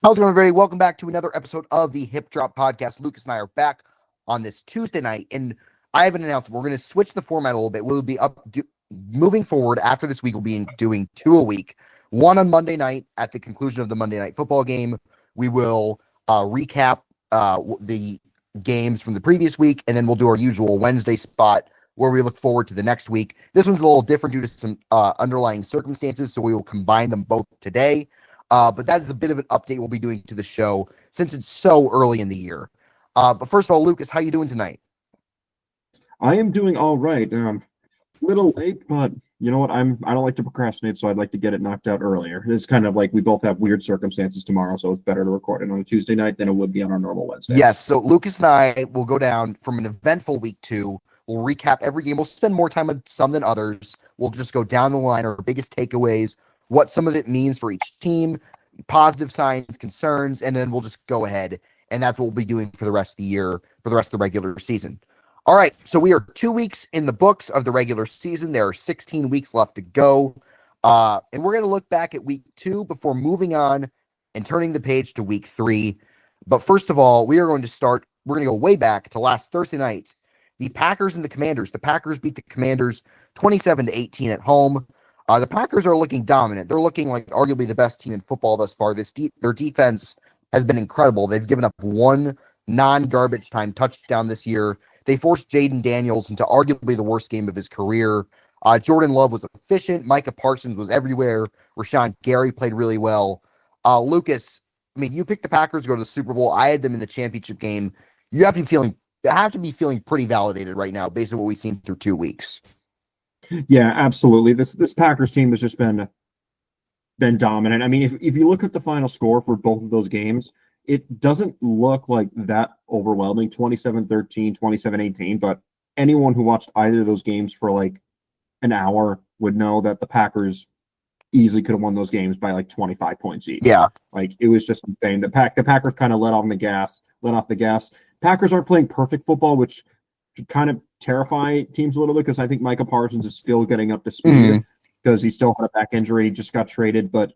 How's it going, everybody? Welcome back to another episode of the Hip Drop Podcast. Lucas and I are back on this Tuesday night, and I have an announcement. We're going to switch the format a little bit. We'll be moving forward after this week. We'll be doing two a week. One on Monday night at the conclusion of the Monday night football game. We will recap the games from the previous week, and then we'll do our usual Wednesday spot where we look forward to the next week. This one's a little different due to some underlying circumstances, so we will combine them both today. But that is a bit of an update we'll be doing to the show since it's so early in the year. But first of all, Lucas, how you doing tonight? I am doing all right. Little late, but you know what? I don't like to procrastinate, so I'd like to get it knocked out earlier. It's kind of like we both have weird circumstances tomorrow, so it's better to record it on a Tuesday night than it would be on our normal Wednesday. Yes, so Lucas and I will go down from an eventful week two. We'll recap every game. We'll spend more time on some than others. We'll just go down the line, our biggest takeaways, what some of it means for each team, positive signs, concerns, and then we'll just go ahead. And that's what we'll be doing for the rest of the year, for the rest of the regular season. All right, so we are 2 weeks in the books of the regular season. There are 16 weeks left to go. And we're going to look back at week two before moving on and turning the page to week three. But first of all, we're going to go way back to last Thursday night. The Packers and the Commanders. The Packers beat the Commanders 27-18 at home. The Packers are looking dominant. They're looking like arguably the best team in football thus far. Their defense has been incredible. They've given up one non-garbage time touchdown this year. They forced Jaden Daniels into arguably the worst game of his career. Jordan Love was efficient. Micah Parsons was everywhere. Rashawn Gary played really well. Lucas, I mean, you picked the Packers to go to the Super Bowl. I had them in the championship game. You have to be feeling pretty validated right now based on what we've seen through 2 weeks. Yeah, absolutely. This Packers team has just been dominant. I mean, if you look at the final score for both of those games, it doesn't look like that overwhelming, 27-13, 27-18, but anyone who watched either of those games for like an hour would know that the Packers easily could have won those games by like 25 points each. Yeah. Like it was just insane. The Packers kind of let off the gas. Packers aren't playing perfect football, which should kind of terrify teams a little bit because I think Micah Parsons is still getting up to speed because he still had a back injury, just got traded. But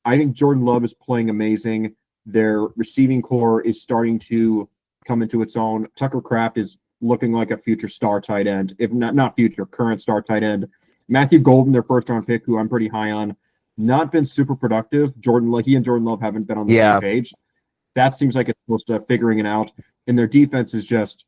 I think Jordan Love is playing amazing. Their receiving core is starting to come into its own. Tucker Kraft is looking like a future star tight end, if not future, current star tight end. Matthew Golden, their first-round pick, who I'm pretty high on, not been super productive. He and Jordan Love haven't been on the same page. That seems like it's close to figuring it out. And their defense is just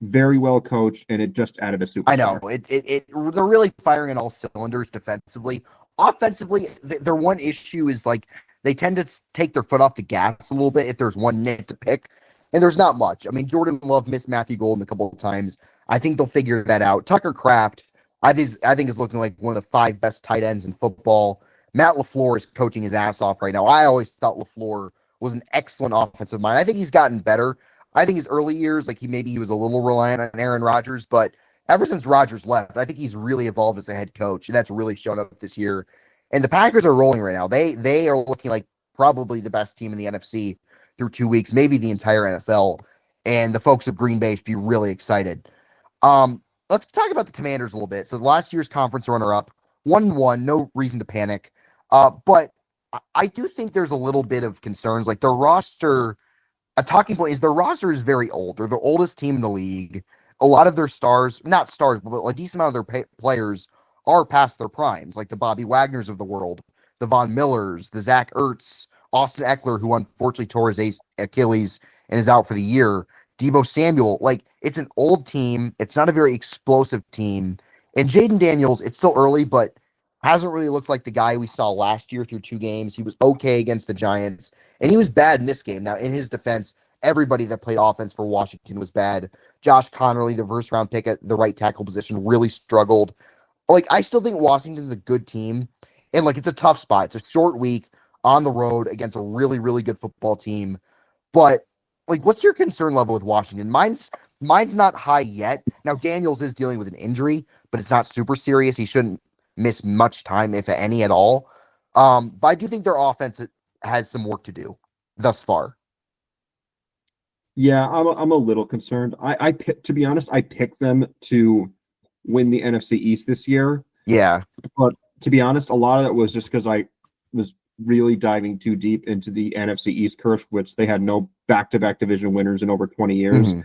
very well coached, and it just added a superstar. I know. They're really firing on all cylinders defensively. Offensively, their one issue is like they tend to take their foot off the gas a little bit if there's one nit to pick, and there's not much. I mean, Jordan Love missed Matthew Golden a couple of times. I think they'll figure that out. Tucker Kraft, I think is looking like one of the 5 best tight ends in football. Matt LaFleur is coaching his ass off right now. I always thought LaFleur was an excellent offensive mind. I think he's gotten better. I think his early years, like he was a little reliant on Aaron Rodgers, but ever since Rodgers left, I think he's really evolved as a head coach, and that's really shown up this year. And the Packers are rolling right now. They are looking like probably the best team in the NFC through 2 weeks, maybe the entire NFL. And the folks of Green Bay should be really excited. Let's talk about the Commanders a little bit. So last year's conference runner-up, 1-1, no reason to panic. But I do think there's a little bit of concerns. Like their roster, a talking point is their roster is very old. They're the oldest team in the league. A lot of their stars, not stars, but a decent amount of their players are past their primes, like the Bobby Wagners of the world, the Von Millers, the Zach Ertz, Austin Eckler, who unfortunately tore his Achilles and is out for the year, Deebo Samuel. Like, it's an old team. It's not a very explosive team. And Jaden Daniels, it's still early, but hasn't really looked like the guy we saw last year through 2 games. He was okay against the Giants, and he was bad in this game. Now, in his defense, everybody that played offense for Washington was bad. Josh Connerly, the first-round pick at the right tackle position, really struggled. Like, I still think Washington's a good team, and, like, it's a tough spot. It's a short week on the road against a really, really good football team. But, like, what's your concern level with Washington? Mine's not high yet. Now, Daniels is dealing with an injury, but it's not super serious. He shouldn't miss much time, if any at all. But I do think their offense has some work to do thus far. Yeah, I'm a little concerned. To be honest, I picked them to win the NFC East this year. Yeah. But to be honest, a lot of that was just because I was really diving too deep into the NFC East curse, which they had no back-to-back division winners in over 20 years. Mhm.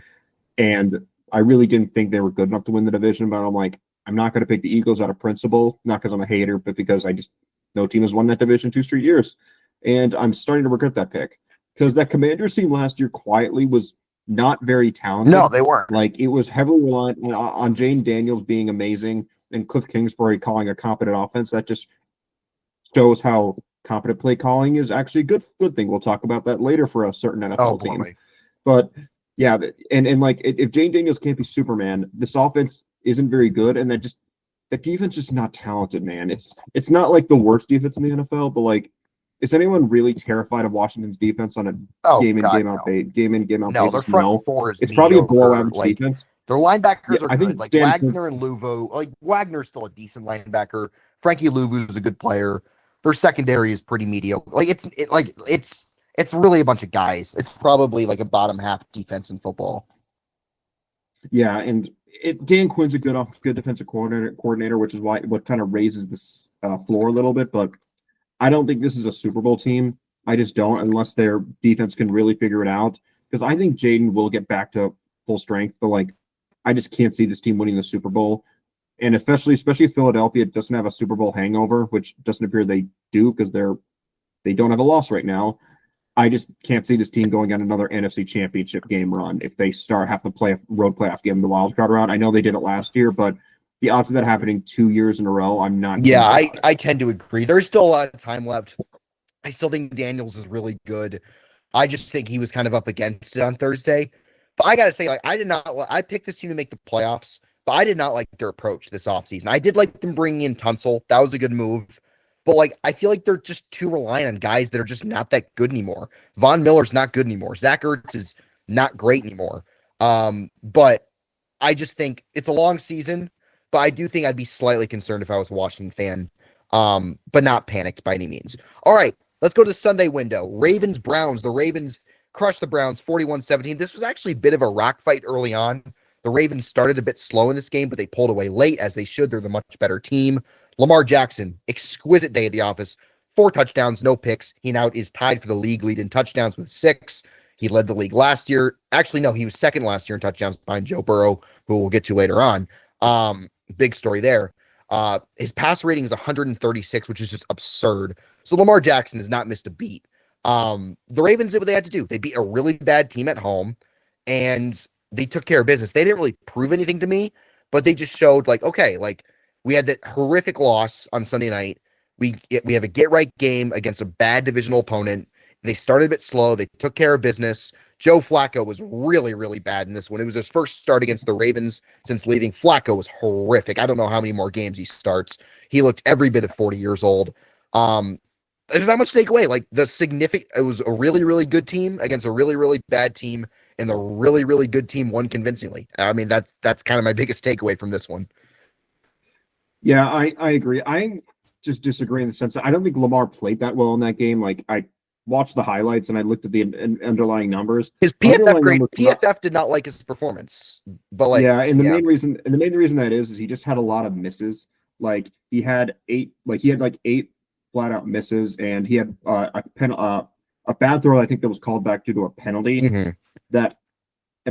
And I really didn't think they were good enough to win the division, but I'm like, I'm not going to pick the Eagles out of principle, not because I'm a hater, but because no team has won that division 2 straight years. And I'm starting to regret that pick because that Commanders team last year quietly was not very talented. No, they weren't. Like, it was heavily reliant on Jane Daniels being amazing and Cliff Kingsbury calling a competent offense. That just shows how competent play calling is actually a good thing. We'll talk about that later for a certain NFL team. Boy. But yeah, and like if Jane Daniels can't be Superman, this offense isn't very good, and that defense is not talented, man. It's not like the worst defense in the NFL, but like, is anyone really terrified of Washington's defense on a game in game out No, their basis? front four is it's probably a below average like, defense. Their linebackers Yeah, are I think good. Like Dan Wagner and Luvo. Like Wagner's still a decent linebacker. Frankie Louvu is a good player. Their secondary is pretty mediocre. Like it's really a bunch of guys. It's probably like a bottom half defense in football. Yeah, and Dan Quinn's a good defensive coordinator, which is what kind of raises this floor a little bit. But I don't think this is a Super Bowl team. I just don't, unless their defense can really figure it out. Because I think Jaden will get back to full strength, but like, I just can't see this team winning the Super Bowl. And especially Philadelphia doesn't have a Super Bowl hangover, which doesn't appear they do because they don't have a loss right now. I just can't see this team going on another NFC Championship game run if they have to play a road playoff game in the wild card round. I know they did it last year, but the odds of that happening 2 years in a row, I'm not. Yeah, I tend to agree. There's still a lot of time left. I still think Daniels is really good. I just think he was kind of up against it on Thursday. But I got to say, like, I picked this team to make the playoffs, but I did not like their approach this offseason. I did like them bringing in Tunsil. That was a good move. But, like, I feel like they're just too reliant on guys that are just not that good anymore. Von Miller's not good anymore. Zach Ertz is not great anymore. But I just think it's a long season, but I do think I'd be slightly concerned if I was a Washington fan, but not panicked by any means. All right, let's go to the Sunday window. Ravens-Browns. The Ravens crushed the Browns 41-17. This was actually a bit of a rock fight early on. The Ravens started a bit slow in this game, but they pulled away late, as they should. They're the much better team. Lamar Jackson, exquisite day at the office. 4 touchdowns, no picks. He now is tied for the league lead in touchdowns with 6. He led the league last year. Actually, no, he was second last year in touchdowns behind Joe Burrow, who we'll get to later on. Big story there. His pass rating is 136, which is just absurd. So Lamar Jackson has not missed a beat. The Ravens did what they had to do. They beat a really bad team at home, and they took care of business. They didn't really prove anything to me, but they just showed, like, okay, like, we had that horrific loss on Sunday night. We have a get-right game against a bad divisional opponent. They started a bit slow. They took care of business. Joe Flacco was really, really bad in this one. It was his first start against the Ravens since leaving. Flacco was horrific. I don't know how many more games he starts. He looked every bit of 40 years old. There's not much to take away. Like, it was a really, really good team against a really, really bad team, and the really, really good team won convincingly. I mean, that's kind of my biggest takeaway from this one. Yeah, I agree. I just disagree in the sense that I don't think Lamar played that well in that game. Like, I watched the highlights and I looked at the underlying numbers. His PFF did not like his performance, but like, yeah, and the main reason that is he just had a lot of misses. Like, he had 8 flat out misses, and he had a bad throw. I think that was called back due to a penalty and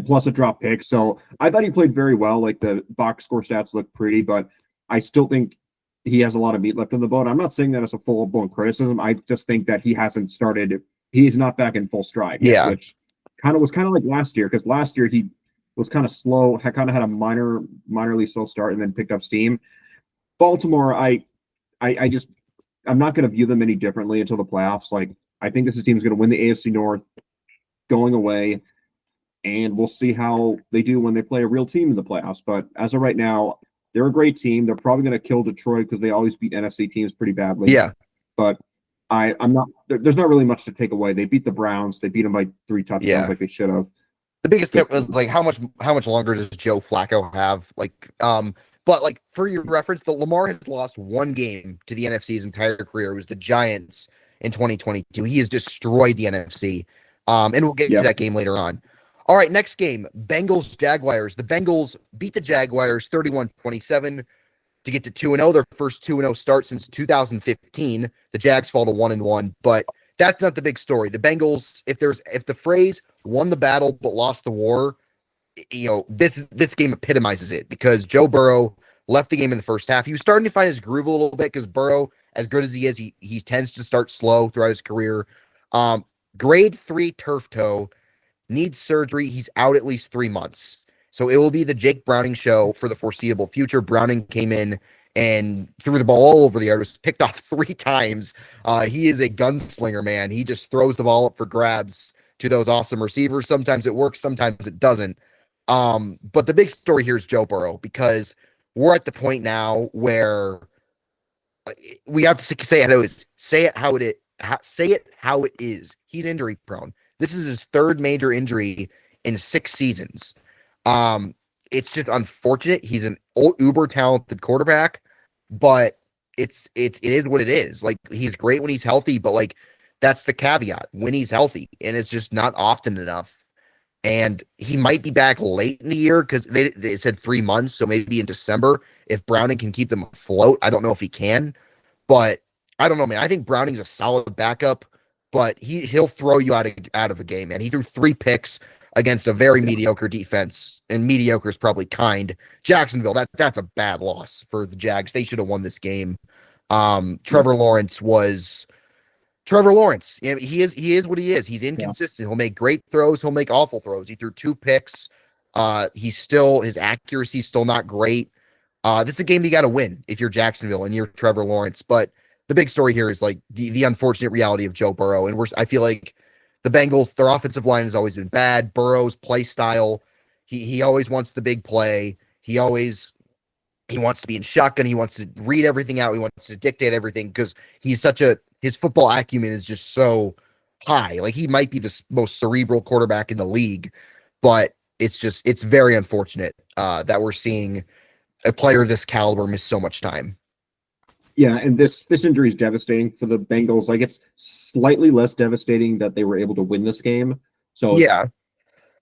plus a drop pick. So I thought he played very well. Like, the box score stats look pretty, but I still think he has a lot of meat left in the bone. I'm not saying that as a full-blown criticism. I just think that he's not back in full stride yet, which was kind of like last year, because last year he was kind of slow, had a minorly slow start and then picked up steam. Baltimore, I'm not going to view them any differently until the playoffs. Like, I think this team's going to win the AFC North going away, and we'll see how they do when they play a real team in the playoffs. But as of right now, they're a great team. They're probably going to kill Detroit because they always beat NFC teams pretty badly. Yeah. But I'm not. There's not really much to take away. They beat the Browns. They beat them by 3 touchdowns like they should have. The biggest tip was, like, how much longer does Joe Flacco have? Like, but like, for your reference, the Lamar has lost 1 game to the NFC's entire career. It was the Giants in 2022. He has destroyed the NFC. And we'll get to that game later on. All right, next game, Bengals-Jaguars. The Bengals beat the Jaguars 31-27. to get to 2-0, their first 2-0 start since 2015. The Jags fall to 1-1, but that's not the big story. The Bengals, if the phrase won the battle but lost the war, this game epitomizes it because Joe Burrow left the game in the first half. He was starting to find his groove a little bit because Burrow, as good as he is, he tends to start slow throughout his career. Grade 3 turf toe, needs surgery. He's out at least 3 months. So it will be the Jake Browning show for the foreseeable future. Browning came in and threw the ball all over the yard, was picked off 3 times. He is a gunslinger, man. He just throws the ball up for grabs to those awesome receivers. Sometimes it works, sometimes it doesn't. But the big story here is Joe Burrow, because we're at the point now where we have to say it how it is. Say it how it is. He's injury prone. This is his 3rd major injury in 6 seasons. It's just unfortunate. He's an uber talented quarterback, but it is what it is. Like, he's great when he's healthy, but like, that's the caveat, when he's healthy, and it's just not often enough. And he might be back late in the year because they said 3 months, so maybe in December if Browning can keep them afloat. I don't know if he can, but I don't know, man. I think Browning's a solid backup, but he'll throw you out of a game, man. He threw 3 picks against a very mediocre defense, and mediocre is probably kind. Jacksonville, that's a bad loss for the Jags. They should have won this game. Trevor Lawrence. He is what he is. He's inconsistent. He'll make great throws. He'll make awful throws. He threw 2 picks. His accuracy is still not great. This is a game you got to win if you're Jacksonville and you're Trevor Lawrence. But the big story here is like the unfortunate reality of Joe Burrow. And I feel like the Bengals, their offensive line has always been bad. Burrow's play style, he always wants the big play. He wants to be in shotgun. He wants to read everything out. He wants to dictate everything because his football acumen is just so high. Like, he might be the most cerebral quarterback in the league, but it's very unfortunate that we're seeing a player of this caliber miss so much time. Yeah, and this injury is devastating for the Bengals. Like, it's slightly less devastating that they were able to win this game. So yeah,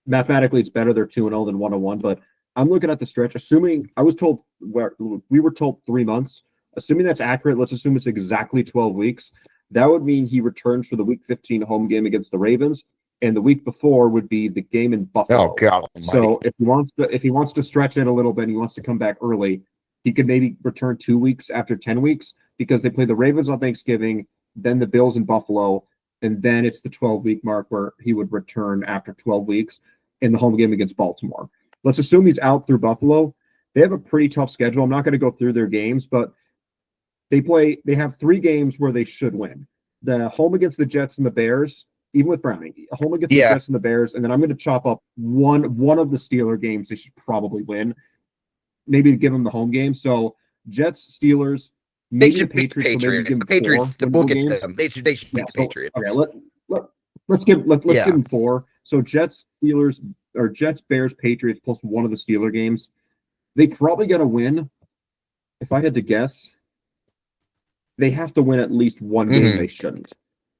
mathematically, it's better they're 2-0 than 1-1. But I'm looking at the stretch. Assuming we were told 3 months. Assuming that's accurate, let's assume it's exactly 12 weeks. That would mean he returns for the Week 15 home game against the Ravens, and the week before would be the game in Buffalo. Oh God! So if he wants to stretch it a little bit, and he wants to come back early, he could maybe return 2 weeks after 10 weeks because they play the Ravens on Thanksgiving, then the Bills in Buffalo, and then it's the 12-week mark where he would return after 12 weeks in the home game against Baltimore. Let's assume he's out through Buffalo. They have a pretty tough schedule. I'm not going to go through their games, but they have 3 games where they should win. The home against the Jets and the Bears, even with Browning, home against the Jets and the Bears, and then I'm going to chop up one of the Steeler games they should probably win. Maybe to give them the home game. So Jets, Steelers, maybe the Patriots. So maybe give them the Patriots. We'll get to them. They should beat the Patriots. Okay, let's give them 4. So Jets, Steelers, or Jets, Bears, Patriots plus one of the Steeler games. They probably got to win. If I had to guess, they have to win at least one game they shouldn't.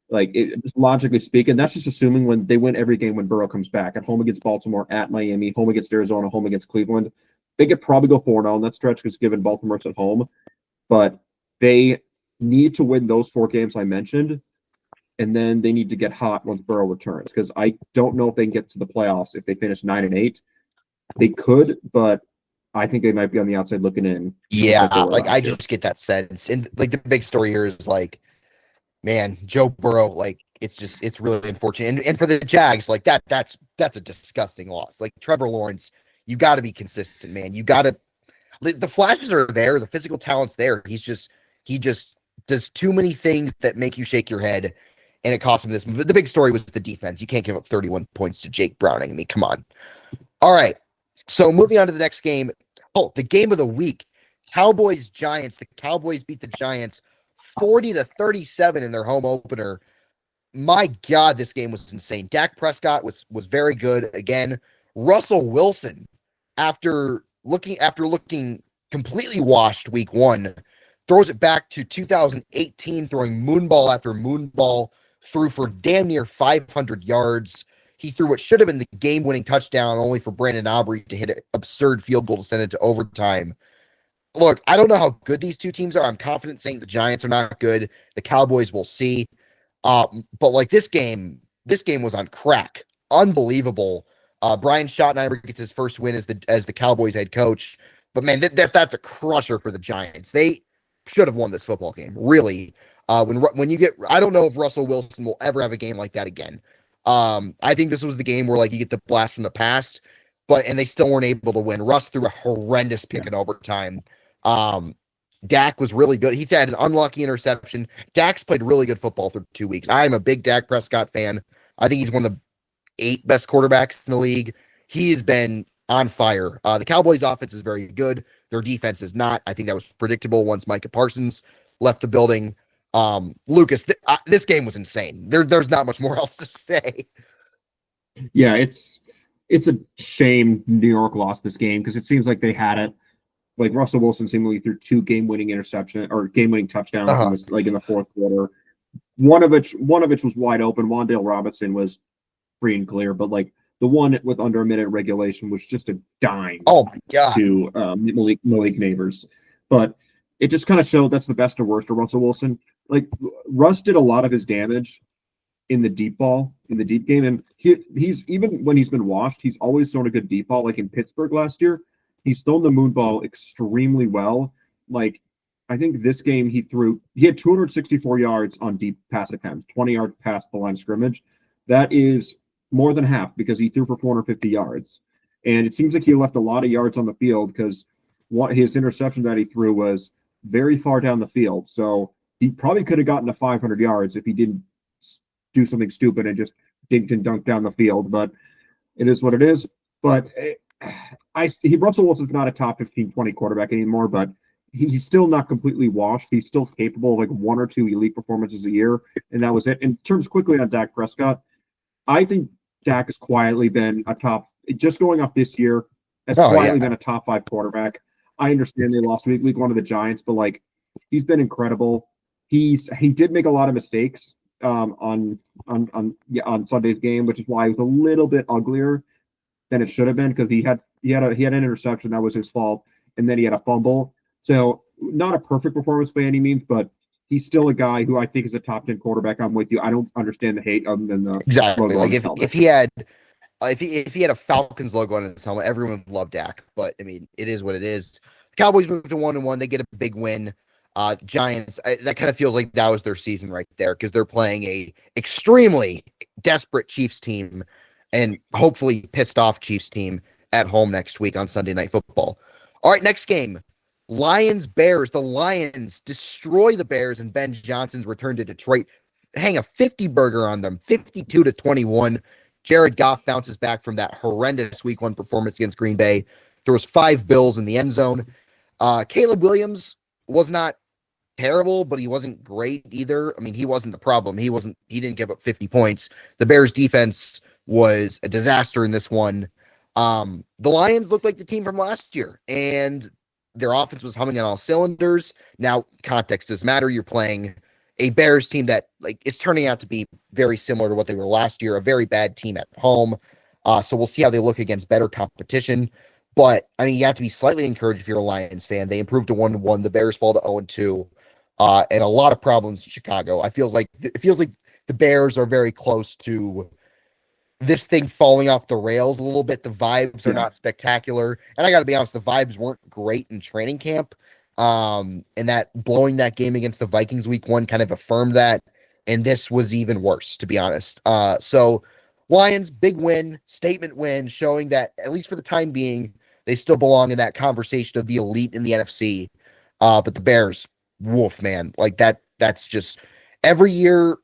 Like, just logically speaking, that's just assuming when they win every game when Burrow comes back. At home against Baltimore, at Miami, home against Arizona, home against Cleveland. They could probably go 4-0 in that stretch because given Baltimore's at home. But they need to win those 4 games I mentioned, and then they need to get hot once Burrow returns because I don't know if they can get to the playoffs if they finish 9-8. They could, but I think they might be on the outside looking in. Yeah, like I just get that sense. And like the big story here is like, man, Joe Burrow, like it's really unfortunate. And for the Jags, like that's a disgusting loss. Like Trevor Lawrence, you got to be consistent, man. You got to. The flashes are there, the physical talent's there. He just does too many things that make you shake your head, and it cost him this. But the big story was the defense. You can't give up 31 points to Jake Browning. I mean, come on. All right. So moving on to the next game. Oh, the game of the week. Cowboys-Giants. The Cowboys beat the Giants 40-37 in their home opener. My God, this game was insane. Dak Prescott was very good again. Russell Wilson, after looking completely washed week 1, throws it back to 2018, throwing moonball after moonball, threw for damn near 500 yards. He threw what should have been the game-winning touchdown, only for Brandon Aubrey to hit an absurd field goal to send it to overtime. look, I don't know how good these two teams are. I'm confident saying the Giants are not good. The Cowboys will see. But like this game was on crack. Unbelievable. Brian Schottenheimer gets his first win as the Cowboys head coach. But man, that's a crusher for the Giants. They should have won this football game. Really. When you get, I don't know if Russell Wilson will ever have a game like that again. I think this was the game where like you get the blast from the past, and they still weren't able to win. Russ threw a horrendous pick in overtime. Um, Dak was really good. He's had an unlucky interception. Dak's played really good football for 2 weeks. I'm a big Dak Prescott fan. I think he's one of the 8 best quarterbacks in the league. He has been on fire. The Cowboys' offense is very good. Their defense is not. I think that was predictable once Micah Parsons left the building. Lucas, this game was insane. There's not much more else to say. Yeah, it's a shame New York lost this game because it seems like they had it. Like Russell Wilson seemingly threw 2 game-winning touchdowns in this, like in the fourth quarter. One of which was wide open. Wan'Dale Robinson was free and clear, but like the one with under a minute regulation was just a dime. Oh my god! To Malik Neighbors, but it just kind of showed that's the best or worst of Russell Wilson. Like Russ did a lot of his damage in the deep game, and he's even when he's been washed, he's always thrown a good deep ball. Like in Pittsburgh last year, he's thrown the moon ball extremely well. Like I think this game he had 264 yards on deep pass attempts, 20 yards past the line of scrimmage. That is more than half because he threw for 450 yards. And it seems like he left a lot of yards on the field because his interception that he threw was very far down the field. So he probably could have gotten to 500 yards if he didn't do something stupid and just dinked and dunked down the field. But it is what it is. But Russell Wilson's not a top 15, 20 quarterback anymore, but he's still not completely washed. He's still capable of like 1 or 2 elite performances a year, and that was it. In terms quickly on Dak Prescott, I think Dak has quietly been just going off this year, been a top 5 quarterback. I understand they lost week 1 to the Giants, but like he's been incredible. He did make a lot of mistakes on Sunday's game, which is why it was a little bit uglier than it should have been because he had an interception that was his fault, and then he had a fumble. So not a perfect performance by any means, but he's still a guy who I think is a top 10 quarterback. I'm with you. I don't understand the hate other than the exactly. Like if he had a Falcons logo on his helmet, everyone would love Dak. But I mean, it is what it is. The Cowboys moved to 1-1. They get a big win. Giants, that kind of feels like that was their season right there because they're playing a extremely desperate Chiefs team and hopefully pissed off Chiefs team at home next week on Sunday Night Football. All right, next game. Lions Bears. The Lions destroy the Bears, and Ben Johnson's return to Detroit. Hang a 50 burger on them, 52-21. Jared Goff bounces back from that horrendous week 1 performance against Green Bay. There was 5 Bills in the end zone. Caleb Williams was not terrible, but he wasn't great either. I mean, he wasn't the problem. He didn't give up 50 points. The Bears defense was a disaster in this one. The Lions looked like the team from last year, and their offense was humming on all cylinders. Now, context does matter. You're playing a Bears team that like is turning out to be very similar to what they were last year, a very bad team at home. So we'll see how they look against better competition. But I mean, you have to be slightly encouraged if you're a Lions fan. They improved to 1-1. The Bears fall to 0-2, and a lot of problems in Chicago. It feels like the Bears are very close to this thing falling off the rails a little bit. The vibes are not spectacular. And I got to be honest, the vibes weren't great in training camp. And that blowing that game against the Vikings week 1 kind of affirmed that. And this was even worse, to be honest. So Lions, big win, statement win, showing that at least for the time being, they still belong in that conversation of the elite in the NFC. But the Bears, woof, man, like that's just every year.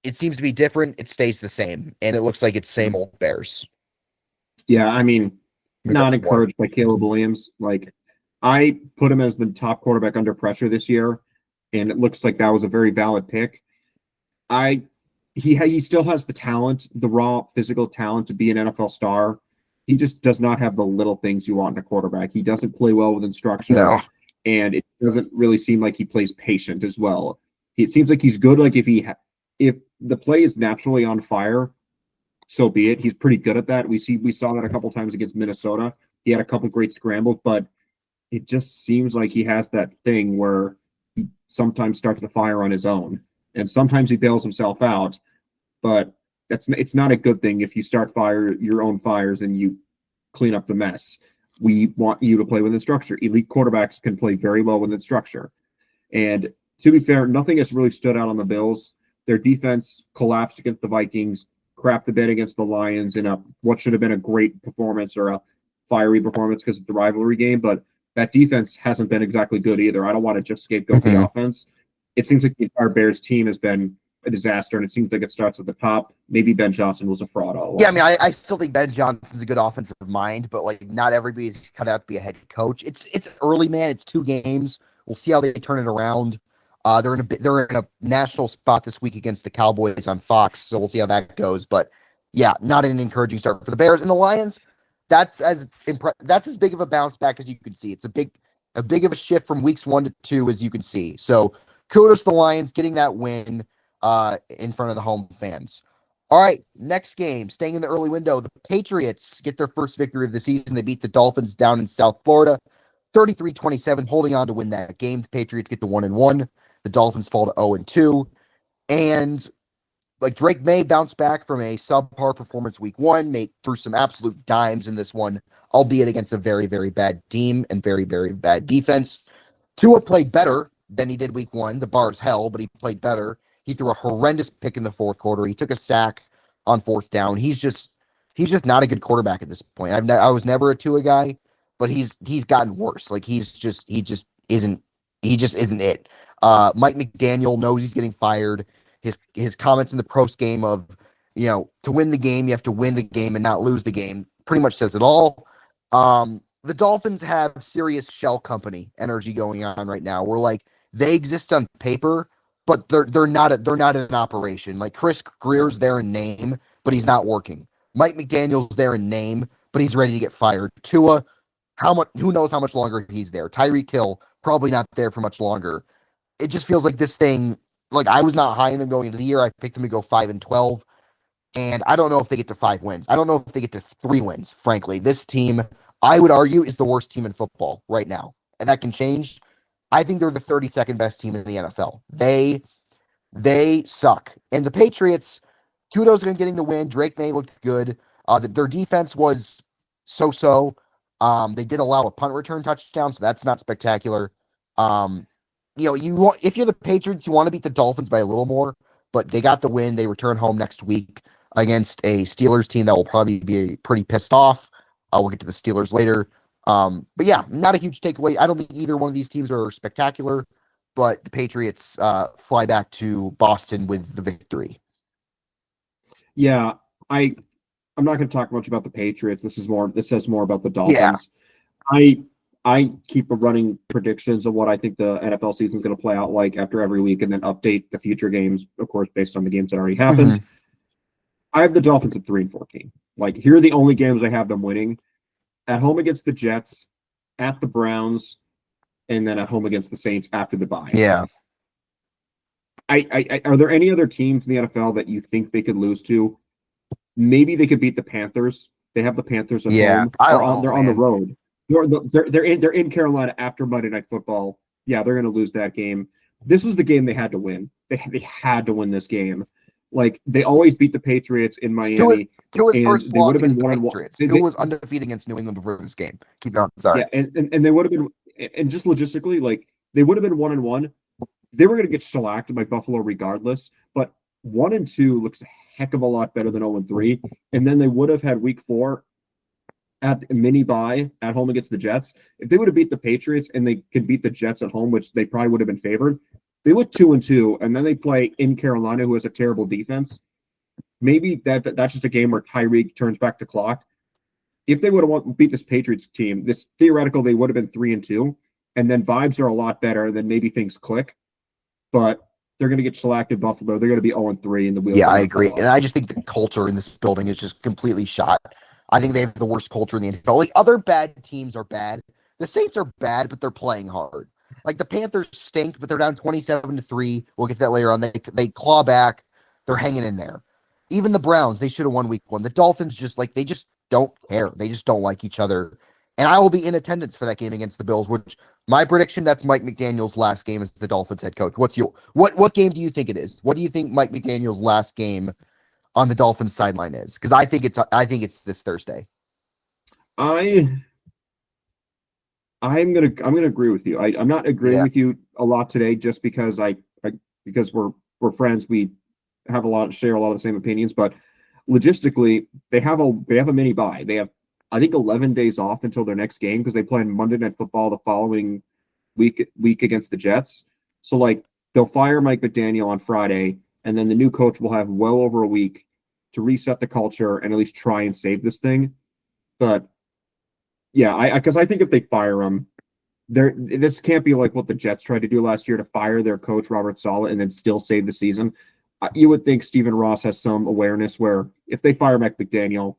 It seems to be different. It stays the same. And it looks like it's same old Bears. Yeah, I mean, not encouraged by Caleb Williams. Like, I put him as the top quarterback under pressure this year, and it looks like that was a very valid pick. He still has the talent, the raw physical talent to be an NFL star. He just does not have the little things you want in a quarterback. He doesn't play well with instruction. No. And it doesn't really seem like he plays patient as well. It seems like he's good. Like if the play is naturally on fire, so be it. He's pretty good at that. We saw that a couple times against Minnesota. He had a couple great scrambles, but it just seems like he has that thing where he sometimes starts to fire on his own, and sometimes he bails himself out. But it's not a good thing if you start fire your own fires and you clean up the mess. We want you to play within structure. Elite quarterbacks can play very well within structure. And to be fair, nothing has really stood out on the Bills. Their defense collapsed against the Vikings, crapped a bit against the Lions in a what should have been a great performance or a fiery performance because it's the rivalry game. But that defense hasn't been exactly good either. I don't want to just scapegoat the offense. It seems like the entire Bears team has been a disaster, and it seems like it starts at the top. Maybe Ben Johnson was a fraud all along. Yeah, I mean, I still think Ben Johnson's a good offensive mind, but like not everybody's cut out to be a head coach. It's early, man. It's 2 games. We'll see how they turn it around. They're in a national spot this week against the Cowboys on Fox, so we'll see how that goes. But yeah, not an encouraging start for the Bears and the Lions. That's as big of a bounce back as you can see. It's a big of a shift from weeks 1 to 2 as you can see. So kudos to the Lions getting that win in front of the home fans. All right, next game, staying in the early window, the Patriots get their first victory of the season. They beat the Dolphins down in South Florida, 33-27, holding on to win that game. The Patriots get to 1-1. The Dolphins fall to 0-2. And like Drake May bounced back from a subpar performance week 1, threw some absolute dimes in this one, albeit against a very, very bad team and very, very bad defense. Tua played better than he did week 1. The bar is hell, but he played better. He threw a horrendous pick in the fourth quarter. He took a sack on 4th down. He's just not a good quarterback at this point. I was never a Tua guy, but he's gotten worse. Like he just isn't it. Mike McDaniel knows he's getting fired. His comments in the post game of, to win the game, you have to win the game and not lose the game pretty much says it all. The Dolphins have serious shell company energy going on right now. We're like, they exist on paper, but they're not an operation. Like Chris Greer's there in name, but he's not working. Mike McDaniel's there in name, but he's ready to get fired. Tua, who knows how much longer he's there. Tyreek Hill, probably not there for much longer. It just feels like this thing, like I was not high in them going into the year. I picked them to go 5-12. And I don't know if they get to 5 wins. I don't know if they get to 3 wins, frankly. This team, I would argue, is the worst team in football right now. And that can change. I think they're the 32nd best team in the NFL. They suck. And the Patriots, kudos on getting the win. Drake May looked good. Their defense was so-so. They did allow a punt return touchdown, so that's not spectacular. If you're the Patriots, you want to beat the Dolphins by a little more, but they got the win. They return home next week against a Steelers team that will probably be pretty pissed off. We'll get to the Steelers later. But yeah, not a huge takeaway. I don't think either one of these teams are spectacular, but the Patriots fly back to Boston with the victory. Yeah, I'm not going to talk much about the Patriots. This says more about the Dolphins. Yeah. I keep running predictions of what I think the NFL season is going to play out like after every week, and then update the future games, of course, based on the games that already happened. Mm-hmm. I have the Dolphins at 3-14. Like, here are the only games I have them winning: at home against the Jets, at the Browns, and then at home against the Saints after the bye. Yeah. Are there any other teams in the NFL that you think they could lose to? Maybe they could beat the Panthers. They have the Panthers at home. They're on the road. They're in Carolina after Monday Night Football. Yeah, they're going to lose that game. This was the game they had to win. They had to win this game. Like, they always beat the Patriots in Miami. To his first loss against the Patriots. Who was undefeated against New England before this game. Keep going. Sorry. Yeah, and they would have been, and just logistically, like, they would have been 1-1. They were going to get shellacked by Buffalo regardless, but 1-2 looks a heck of a lot better than 0-3. And then they would have had week 4 at mini bye at home against the Jets. If they would have beat the Patriots and they could beat the Jets at home, which they probably would have been favored, they look 2-2, and then they play in Carolina, who has a terrible defense. Maybe that's just a game where Tyreek turns back the clock. If they would have beat this Patriots team, this theoretical, they would have been 3-2, and then vibes are a lot better. Then maybe things click, but they're going to get shellacked in Buffalo. They're going to be 0-3 in the wheel. Yeah, I agree, and I just think the culture in this building is just completely shot. I think they have the worst culture in the NFL. Like, other bad teams are bad. The Saints are bad, but they're playing hard. Like, the Panthers stink, but they're down 27-3. We'll get to that later on. They claw back. They're hanging in there. Even the Browns, they should have won week 1. The Dolphins they just don't care. They just don't like each other. and I will be in attendance for that game against the Bills. Which my prediction, that's Mike McDaniel's last game as the Dolphins head coach. What game do you think it is? What do you think Mike McDaniel's last game on the Dolphins sideline is? Because I think it's this Thursday. I I'm gonna agree with you. I'm not agreeing Yeah. with you a lot today just because because we're friends. We have share a lot of the same opinions, but logistically they have a mini bye. They have, I think, 11 days off until their next game because they play on Monday Night Football the following week against the Jets. So like they'll fire Mike McDaniel on Friday, and then the new coach will have well over a week to reset the culture and at least try and save this thing. But yeah, I think if they fire him, this can't be like what the Jets tried to do last year to fire their coach Robert Saleh and then still save the season. You would think Stephen Ross has some awareness where if they fire Mike McDaniel,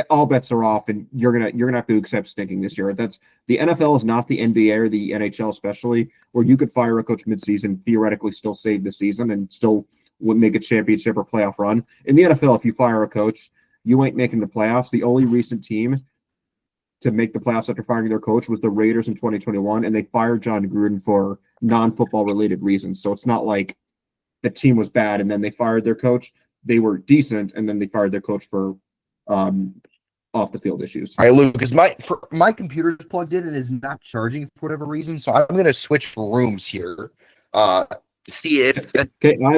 all bets are off, and you're gonna have to accept stinking this year. That's the NFL is not the NBA or the NHL, especially where you could fire a coach midseason, theoretically still save the season and still would make a championship or playoff run. In the NFL, if you fire a coach, you ain't making the playoffs. The only recent team to make the playoffs after firing their coach was the Raiders in 2021, and they fired John Gruden for non-football related reasons. So it's not like the team was bad and then they fired their coach. They were decent, and then they fired their coach for off the field issues. All right, Lucas, my computer's plugged in and is not charging for whatever reason, so I'm gonna switch rooms here. See if Okay, I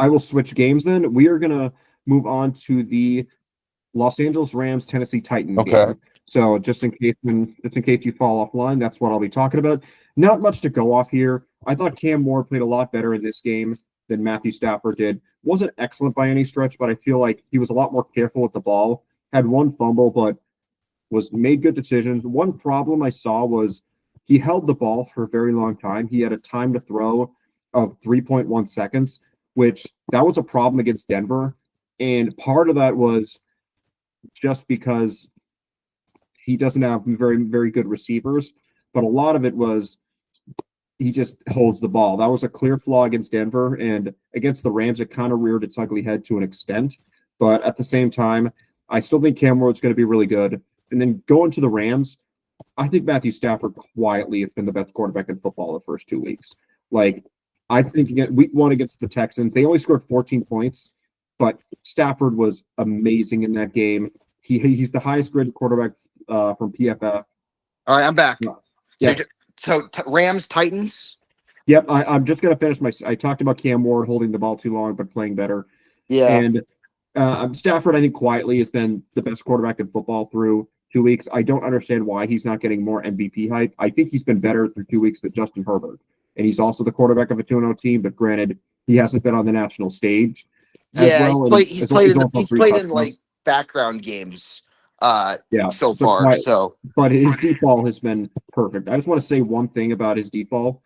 will switch games then. We are gonna move on to the Los Angeles Rams Tennessee Titans game. So just in case you fall offline, that's what I'll be talking about. Not much to go off here. I thought Cam Moore played a lot better in this game than Matthew Stafford did. Wasn't excellent by any stretch, but I feel like he was a lot more careful with the ball. Had one fumble, but was made good decisions. One problem I saw was he held the ball for a very long time. He had a time to throw of 3.1 seconds, which that was a problem against Denver. And part of that was just because he doesn't have very, very good receivers, but a lot of it was he just holds the ball. That was a clear flaw against Denver, and against the Rams, it kind of reared its ugly head to an extent. But at the same time, I still think Cam Ward's going to be really good. And then going to the Rams, I think Matthew Stafford quietly has been the best quarterback in football the first 2 weeks. Like, I think week one against the Texans, they only scored 14 points, but Stafford was amazing in that game. He's the highest graded quarterback from PFF. all right, I'm back. Yeah. So Rams Titans. Yep, I'm just gonna finish I talked about Cam Ward holding the ball too long but playing better. Yeah. And Stafford, I think, quietly has been the best quarterback in football through 2 weeks. I don't understand why he's not getting more MVP hype. I think he's been better through 2 weeks than Justin Herbert, and he's also the quarterback of a 2-0 team. But granted, he hasn't been on the national stage. Yeah, he's played in like touchdowns. background games. Yeah, so far. But his deep ball has been perfect. I just want to say one thing about his deep ball.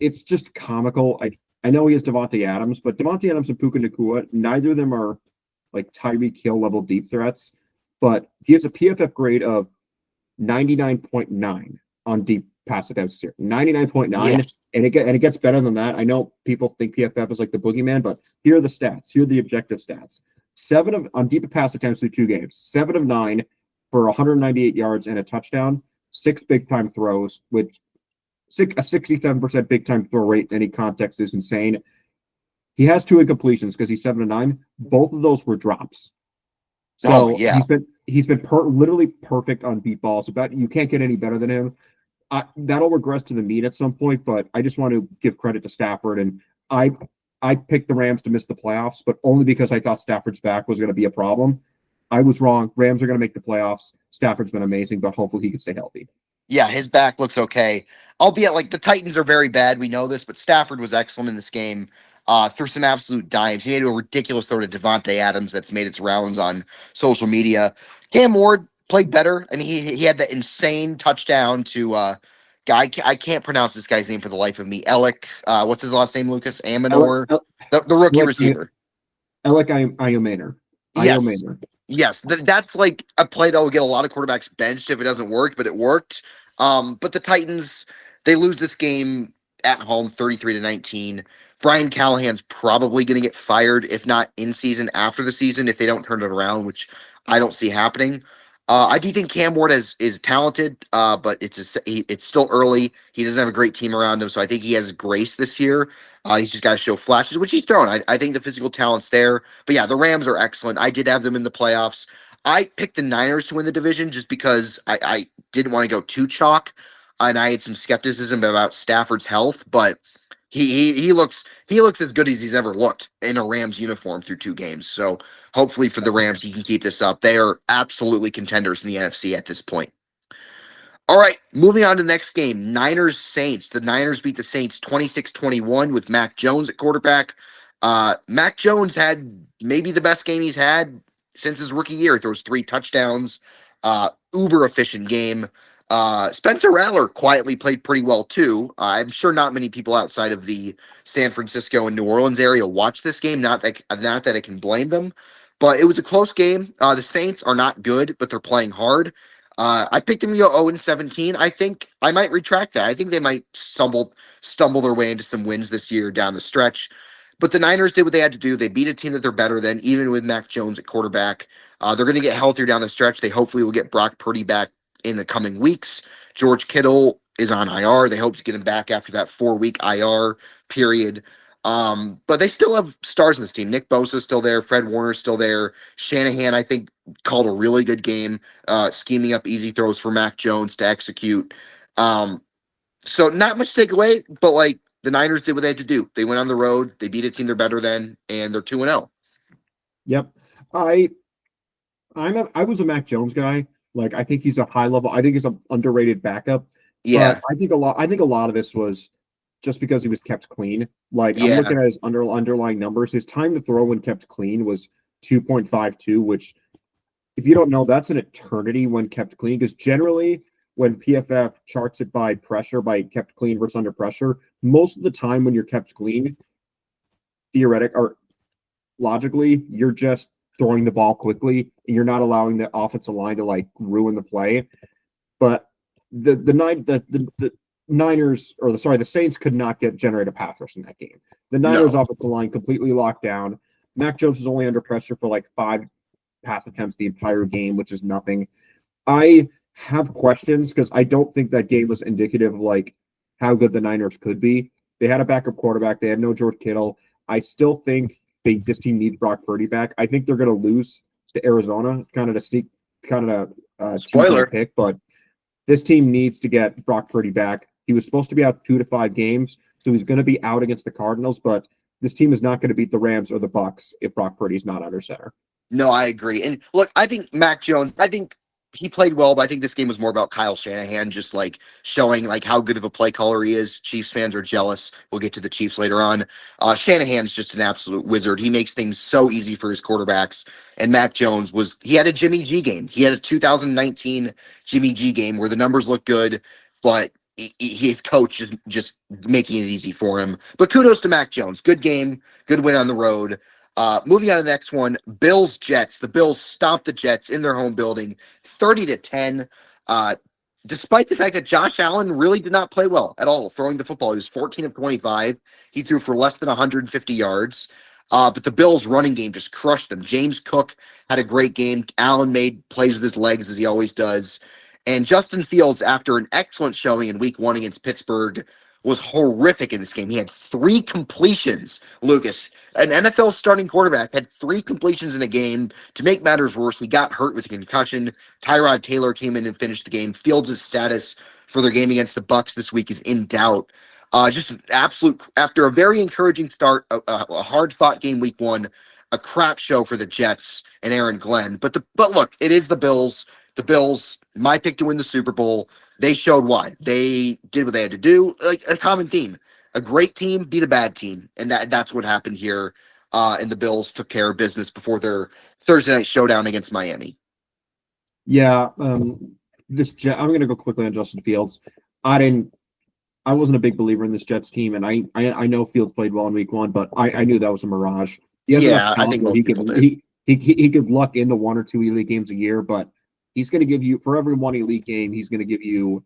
It's just comical. I know he has Devontae Adams, but Devontae Adams and Puka Nacua, neither of them are like Tyreek Hill level deep threats. But he has a PFF grade of 99.9 on deep pass attempts here. 99.9, Yes. and it gets better than that. I know people think PFF is like the boogeyman, but here are the stats. Here are the objective stats. On deep pass attempts through 2 games, 7 of 9 for 198 yards and a touchdown, 6 big time throws, which a 67% big time throw rate in any context is insane. He has 2 incompletions because he's 7 of 9. Both of those were drops. So yeah. he's been literally perfect on deep balls. You can't get any better than him. That'll regress to the mean at some point, but I just want to give credit to Stafford. And I picked the Rams to miss the playoffs, but only because I thought Stafford's back was going to be a problem. I was wrong. Rams are going to make the playoffs. Stafford's been amazing, but hopefully he can stay healthy. Yeah, his back looks okay. Albeit, like, the Titans are very bad. We know this, but Stafford was excellent in this game. Threw some absolute dimes. He made a ridiculous throw to Devontae Adams that's made its rounds on social media. Cam Ward played better. I mean, he had that insane touchdown to guy. I can't pronounce this guy's name for the life of me. Alec, what's his last name? Lucas Amador, the rookie receiver. Alec Iomaner. Yes. Yes, that's like a play that will get a lot of quarterbacks benched if it doesn't work, but it worked. But the Titans, they lose this game at home 33-19. Brian Callahan's probably going to get fired, if not in season, after the season, if they don't turn it around, which I don't see happening. I do think Cam Ward is talented, but it's still early. He doesn't have a great team around him, so I think he has grace this year. He's just got to show flashes, which he's thrown. I think the physical talent's there. But yeah, the Rams are excellent. I did have them in the playoffs. I picked the Niners to win the division just because I didn't want to go too chalk, and I had some skepticism about Stafford's health, but he looks as good as he's ever looked in a Rams uniform through 2 games. So hopefully for the Rams, he can keep this up. They are absolutely contenders in the NFC at this point. All right, moving on to the next game, Niners Saints. The Niners beat the Saints 26-21 with Mac Jones at quarterback. Mac Jones had maybe the best game he's had since his rookie year. He throws 3 touchdowns, uber efficient game. Spencer Rattler quietly played pretty well too. I'm sure not many people outside of the San Francisco and New Orleans area watch this game. Not that I can blame them, but it was a close game. The Saints are not good, but they're playing hard. I picked them to go 0-17. I think I might retract that. I think they might stumble their way into some wins this year down the stretch. But the Niners did what they had to do. They beat a team that they're better than, even with Mac Jones at quarterback. They're going to get healthier down the stretch. They hopefully will get Brock Purdy back in the coming weeks. George Kittle is on IR. They hope to get him back after that 4-week IR period. But they still have stars in this team. Nick Bosa's still there. Fred Warner's still there. Shanahan, I think, called a really good game, scheming up easy throws for Mac Jones to execute. So not much to take away, but like the Niners did what they had to do. They went on the road. They beat a team they're better than, and they're 2-0. Yep. I was a Mac Jones guy. Like I think he's a high level. I think he's an underrated backup. Yeah. But I think a lot of this was just because he was kept clean. Like I'm Yeah. looking at his underlying numbers. His time to throw when kept clean was 2.52, which if you don't know, that's an eternity when kept clean. Because generally, when PFF charts it by pressure, by kept clean versus under pressure, most of the time when you're kept clean, theoretic or logically, you're just throwing the ball quickly and you're not allowing the offensive line to like ruin the play. But the Niners the Saints could not generate a pass rush in that game. The Niners offensive line completely locked down. Mac Jones is only under pressure for like 5 pass attempts the entire game, which is nothing. I have questions because I don't think that game was indicative of like how good the Niners could be. They had a backup quarterback. They had no George Kittle. I still think this team needs Brock Purdy back. I think they're going to lose to Arizona, kind of Spoiler pick, but this team needs to get Brock Purdy back. He was supposed to be out 2 to 5 games, so he's going to be out against the Cardinals, but this team is not going to beat the Rams or the Bucs if Brock Purdy's not under center. No, I agree. And look, I think Mac Jones, I think he played well, but I think this game was more about Kyle Shanahan just like showing like how good of a play caller he is. Chiefs fans are jealous. We'll get to the Chiefs later on. Shanahan's just an absolute wizard. He makes things so easy for his quarterbacks. And Mac Jones he had a Jimmy G game. He had a 2019 Jimmy G game where the numbers look good, but his coach is just making it easy for him. But kudos to Mac Jones. Good game, good win on the road. Moving on to the next one, Bills Jets. The Bills stomped the Jets in their home building, 30-10. Despite the fact that Josh Allen really did not play well at all throwing the football. He was 14 of 25. He threw for less than 150 yards. But the Bills' running game just crushed them. James Cook had a great game. Allen made plays with his legs as he always does. And Justin Fields, after an excellent showing in week 1 against Pittsburgh, was horrific in this game. He had 3 completions, Lucas. An NFL starting quarterback had 3 completions in a game. To make matters worse, he got hurt with a concussion. Tyrod Taylor came in and finished the game. Fields' status for their game against the Bucs this week is in doubt. Just an absolute, after a very encouraging start, a hard-fought game week 1, a crap show for the Jets and Aaron Glenn. But look, it is the Bills. The Bills, my pick to win the Super Bowl. They showed why. They did what they had to do. Like a common theme. A great team beat a bad team. And that's what happened here. And the Bills took care of business before their Thursday night showdown against Miami. Yeah. I'm going to go quickly on Justin Fields. I wasn't a big believer in this Jets team, and I know Fields played well in week 1, but I knew that was a mirage. I think most people did. He could luck into 1 or 2 elite games a year, but he's going to give you, for every 1 elite game, he's going to give you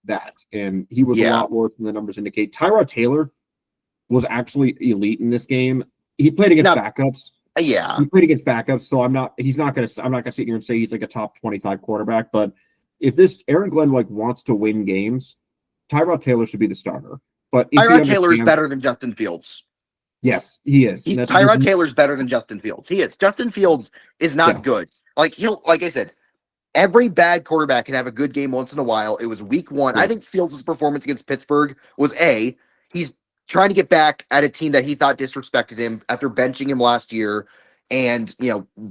that. And he was a lot worse than the numbers indicate. Tyrod Taylor was actually elite in this game. He played against backups, Yeah. He played against backups, so I'm not gonna sit here and say he's like a top 25 quarterback. But if this Aaron Glenn wants to win games, Tyrod Taylor should be the starter. But if he Tyrod Taylor is understands, better than Justin Fields. yes, he is. And that's Tyrod Taylor's better than Justin Fields. He is. Justin Fields is not good. Like I said, every bad quarterback can have a good game once in a while. It was week one. I think Fields' performance against Pittsburgh was he's trying to get back at a team that he thought disrespected him after benching him last year and,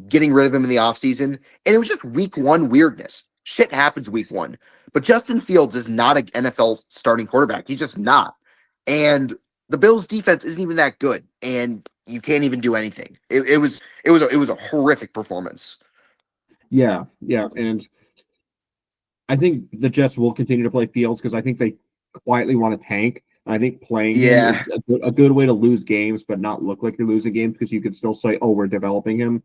getting rid of him in the offseason. And it was just week one weirdness. Shit happens week one. But Justin Fields is not an NFL starting quarterback. He's just not. And the Bills defense isn't even that good. And you can't even do anything. It was a horrific performance. Yeah, and I think the Jets will continue to play Fields because I think they quietly want to tank. I think playing him is a good way to lose games, but not look like you're losing games because you could still say, "Oh, we're developing him."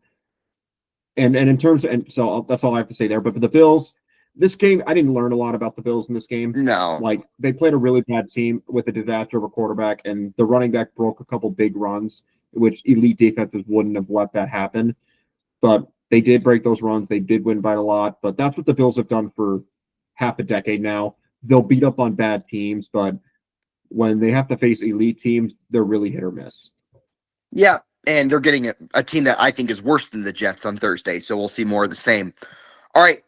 And in terms of, so that's all I have to say there. But for the Bills, this game, I didn't learn a lot about the Bills in this game. No, like they played a really bad team with a disaster of a quarterback, and the running back broke a couple big runs, which elite defenses wouldn't have let that happen. But they did break those runs. They did win by a lot. But that's what the Bills have done for half a decade now. They'll beat up on bad teams, but when they have to face elite teams, they're really hit or miss. Yeah, and they're getting a team that I think is worse than the Jets on Thursday, so we'll see more of the same. All right.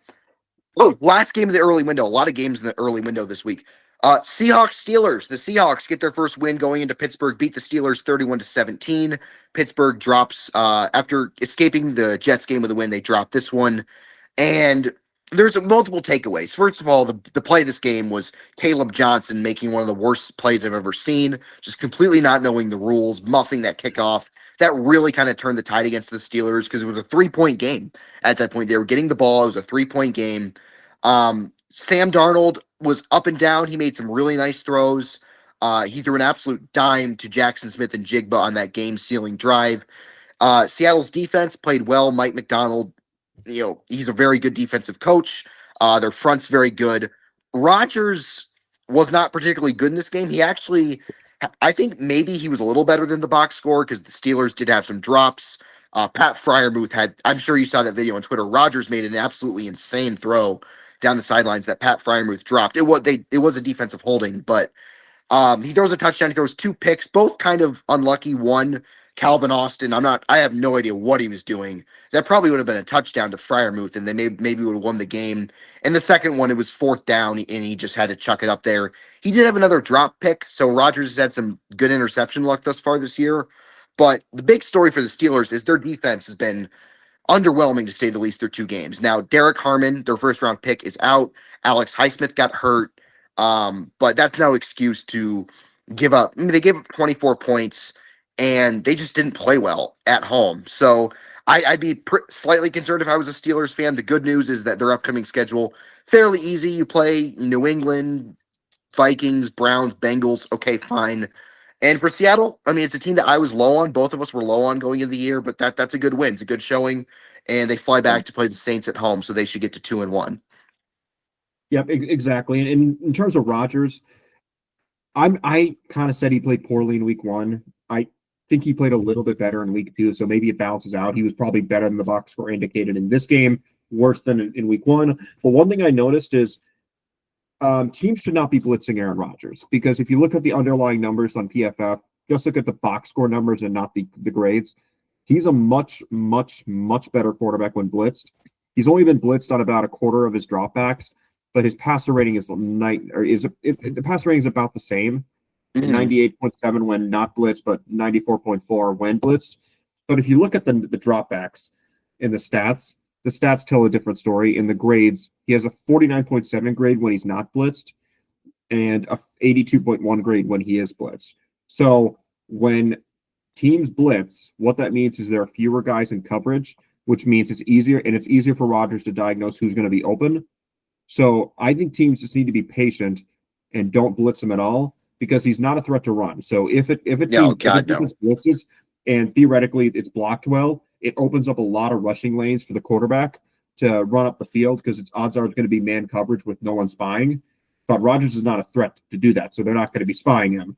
Oh, last game of the early window. A lot of games in the early window this week. Seahawks Steelers. The Seahawks get their first win going into Pittsburgh, beat the Steelers 31-17. Pittsburgh drops after escaping the Jets game with a win. They dropped this one. And there's multiple takeaways. First of all, the play of this game was Caleb Johnson making one of the worst plays I've ever seen, just completely not knowing the rules, muffing that kickoff. That really kind of turned the tide against the Steelers because it was a 3-point game at that point. They were getting the ball. It was a 3-point game. Sam Darnold was up and down. He made some really nice throws. He threw an absolute dime to Jackson Smith and Jigba on that game-sealing drive. Seattle's defense played well. Mike McDonald, he's a very good defensive coach. Their front's very good. Rodgers was not particularly good in this game. He actually, I think maybe he was a little better than the box score because the Steelers did have some drops. Pat Freiermuth I'm sure you saw that video on Twitter. Rodgers made an absolutely insane throw down the sidelines that Pat Freiermuth dropped. It was a defensive holding, but he throws a touchdown. He throws 2 picks, both kind of unlucky. One, Calvin Austin. I have no idea what he was doing. That probably would have been a touchdown to Freiermuth, and they maybe would have won the game. And the second one, it was 4th down, and he just had to chuck it up there. He did have another drop pick, so Rodgers has had some good interception luck thus far this year. But the big story for the Steelers is their defense has been underwhelming, to say the least, through 2 games. Now, Derek Harmon, their first-round pick, is out. Alex Highsmith got hurt. But that's no excuse to give up. I mean, they gave up 24 points, and they just didn't play well at home. So I'd be slightly concerned if I was a Steelers fan. The good news is that their upcoming schedule fairly easy. You play New England, Vikings, Browns, Bengals. Okay, fine. And for Seattle, I mean, it's a team that I was low on. Both of us were low on going into the year, but that's a good win. It's a good showing, and they fly back to play the Saints at home, so they should get to 2-1. Yep, exactly. And in terms of Rodgers, I kind of said he played poorly in week 1. I think he played a little bit better in week 2, so maybe it balances out. He was probably better than the box score indicated in this game, worse than in week 1. But one thing I noticed is teams should not be blitzing Aaron Rodgers, because if you look at the underlying numbers on PFF, just look at the box score numbers and not the grades. He's a much, much, much better quarterback when blitzed. He's only been blitzed on about a quarter of his dropbacks, but his passer rating is the passer rating is about the same, 98.7 when not blitzed, but 94.4 when blitzed. But if you look at the dropbacks in the stats tell a different story. In the grades, he has a 49.7 grade when he's not blitzed, and a 82.1 grade when he is blitzed. So when teams blitz, what that means is there are fewer guys in coverage, which means it's easier for Rodgers to diagnose who's going to be open. So I think teams just need to be patient and don't blitz him at all, because he's not a threat to run. So if a team blitzes and theoretically it's blocked well, it opens up a lot of rushing lanes for the quarterback to run up the field, because its odds are it's going to be man coverage with no one spying. But Rodgers is not a threat to do that, so they're not going to be spying him.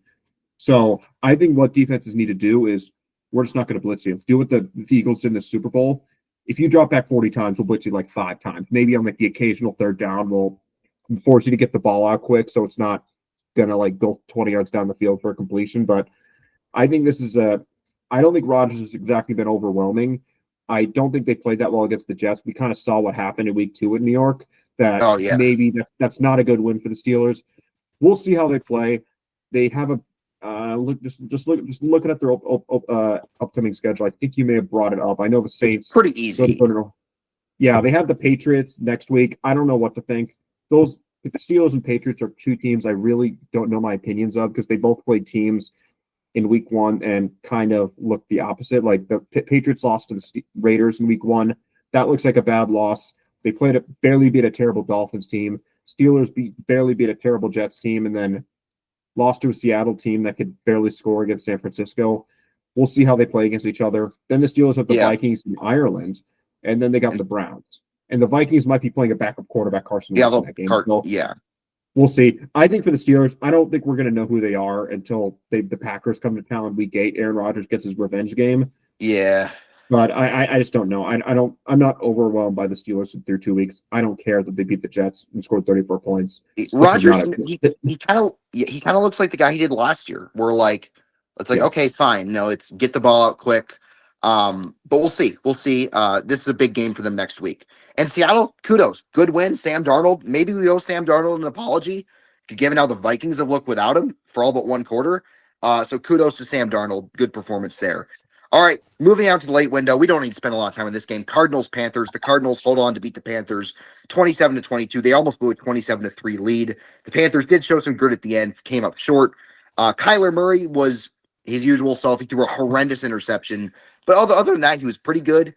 So I think what defenses need to do is we're just not going to blitz you. Do what the Eagles did in the Super Bowl. If you drop back 40 times, we'll blitz you like 5 times. Maybe on like the occasional third down, we'll force you to get the ball out quick, so it's not gonna like go 20 yards down the field for a completion. But I think this is a. I don't think Rodgers has exactly been overwhelming. I don't think they played that well against the Jets. We kind of saw what happened in Week 2 in New York. That Oh yeah, maybe that's not a good win for the Steelers. We'll see how they play. They have a looking at their upcoming schedule. I think you may have brought it up. I know the Saints. pretty easy. Yeah, they have the Patriots next week. I don't know what to think. The Steelers and Patriots are 2 teams I really don't know my opinions of because they both played teams in Week 1 and kind of looked the opposite. Like the Patriots lost to the Raiders in Week 1. That looks like a bad loss. They barely beat a terrible Dolphins team. Steelers barely beat a terrible Jets team, and then lost to a Seattle team that could barely score against San Francisco. We'll see how they play against each other. Then the Steelers have the Vikings in Ireland, and then they got the Browns. And the Vikings might be playing a backup quarterback, Carson Wentz, in that game. We'll see. I think for the Steelers, I don't think we're going to know who they are until the Packers come to town in Week 8. Aaron Rodgers gets his revenge game. Yeah. But I just don't know. I'm not overwhelmed by the Steelers through 2 weeks. I don't care that they beat the Jets and scored 34 points. Rodgers, he kind of looks like the guy he did last year. We're like, it's like, okay, fine. No, it's get the ball out quick. But we'll see. We'll see. This is a big game for them next week. And Seattle, kudos. Good win. Sam Darnold. Maybe we owe Sam Darnold an apology, given how the Vikings have looked without him for all but one quarter. So kudos to Sam Darnold. Good performance there. All right, moving out to the late window. We don't need to spend a lot of time on this game. Cardinals-Panthers. The Cardinals hold on to beat the Panthers 27-22. They almost blew a 27-3 lead. The Panthers did show some grit at the end, came up short. Kyler Murray was his usual self. He threw a horrendous interception. But other than that, he was pretty good.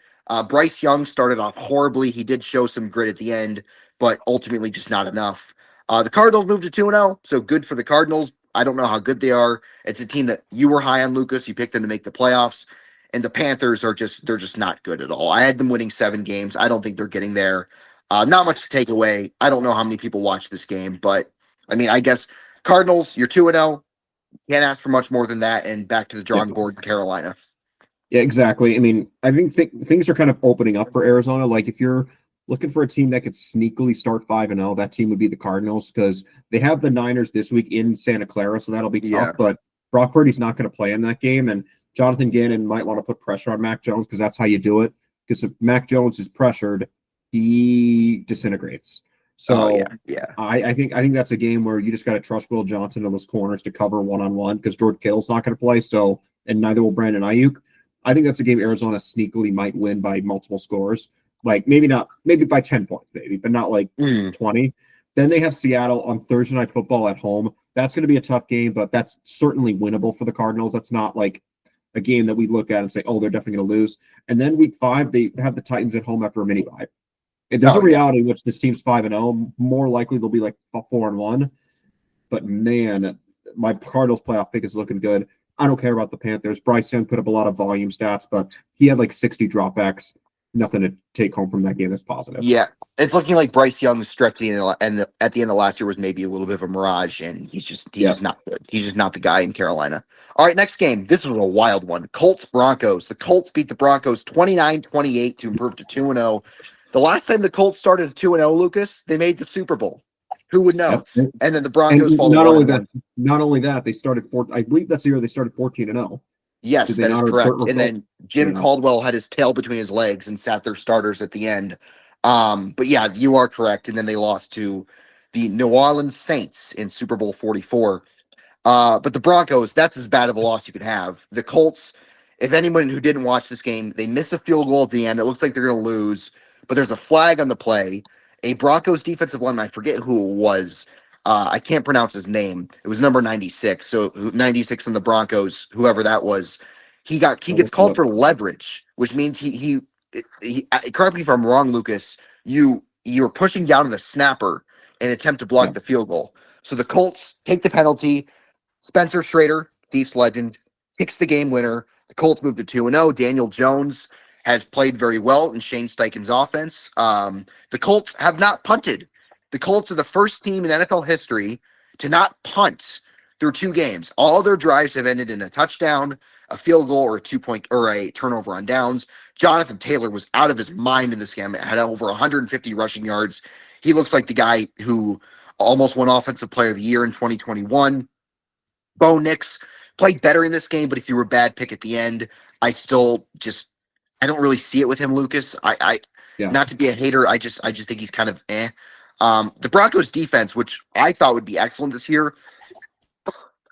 Bryce Young started off horribly. He did show some grit at the end, but ultimately just not enough. The Cardinals moved to 2-0, so good for the Cardinals. I don't know how good they are. It's a team that you were high on, Lucas. You picked them to make the playoffs. And the Panthers they're just not good at all. I had them winning 7 games. I don't think they're getting there. Not much to take away. I don't know how many people watch this game, but I mean, I guess Cardinals, you're 2-0. Can't ask for much more than that. And back to the drawing board in Carolina. Yeah, exactly. I mean, I think things are kind of opening up for Arizona. Like if you're looking for a team that could sneakily start 5-0, that team would be the Cardinals because they have the Niners this week in Santa Clara, so that'll be tough. Yeah. But Brock Purdy's not going to play in that game, and Jonathan Gannon might want to put pressure on Mac Jones because that's how you do it. Because if Mac Jones is pressured, he disintegrates. So I think that's a game where you just got to trust Will Johnson and those corners to cover one-on-one because George Kittle's not going to play. So and neither will Brandon Ayuk. I think that's a game Arizona sneakily might win by multiple scores. Like maybe by 10 points, but not like 20. Then they have Seattle on Thursday Night Football at home. That's going to be a tough game, but that's certainly winnable for the Cardinals. That's not like a game that we look at and say, oh, they're definitely going to lose. And then week 5, they have the Titans at home after a mini bye. There's a reality in which this team's 5-0. More likely they'll be like 4-1. But man, my Cardinals playoff pick is looking good. I don't care about the Panthers. Bryce Young put up a lot of volume stats, but he had like 60 dropbacks. Nothing to take home from that game that's positive. Yeah, it's looking like Bryce Young's stretch and at the end of last year was maybe a little bit of a mirage, and he's just not good. He's just not the guy in Carolina. All right, next game. This was a wild one. Colts-Broncos. The Colts beat the Broncos 29-28 to improve to 2-0. The last time the Colts started at 2-0, Lucas, they made the Super Bowl. Who would know? Yep. And then the Broncos followed. Not only that, they started I believe that's the year they started 14-0. Yes, that is correct. And then Jim Caldwell had his tail between his legs and sat their starters at the end. But yeah, you are correct. And then they lost to the New Orleans Saints in Super Bowl 44. But the Broncos, that's as bad of a loss you could have. The Colts, if anyone who didn't watch this game, they miss a field goal at the end. It looks like they're going to lose, but there's a flag on the play. A Broncos defensive lineman, I forget who it was. I can't pronounce his name. It was number 96. So 96 in the Broncos, whoever that was, he gets called for leverage, which means he correct me if I'm wrong, Lucas. You were pushing down on the snapper in an attempt to block the field goal. So the Colts take the penalty. Spencer Schrader, Chiefs legend, kicks the game winner. The Colts move to 2-0. Daniel Jones has played very well in Shane Steichen's offense. The Colts have not punted. The Colts are the first team in NFL history to not punt through 2 games. All their drives have ended in a touchdown. a field goal or a 2-point or a turnover on downs. Jonathan Taylor was out of his mind in this game. Had over 150 rushing yards. He looks like the guy who almost won Offensive Player of the Year in 2021. Bo Nix played better in this game, but if you were a bad pick at the end, I don't really see it with him, Lucas. Yeah. Not to be a hater, I just think he's kind of eh. The Broncos defense, which I thought would be excellent this year,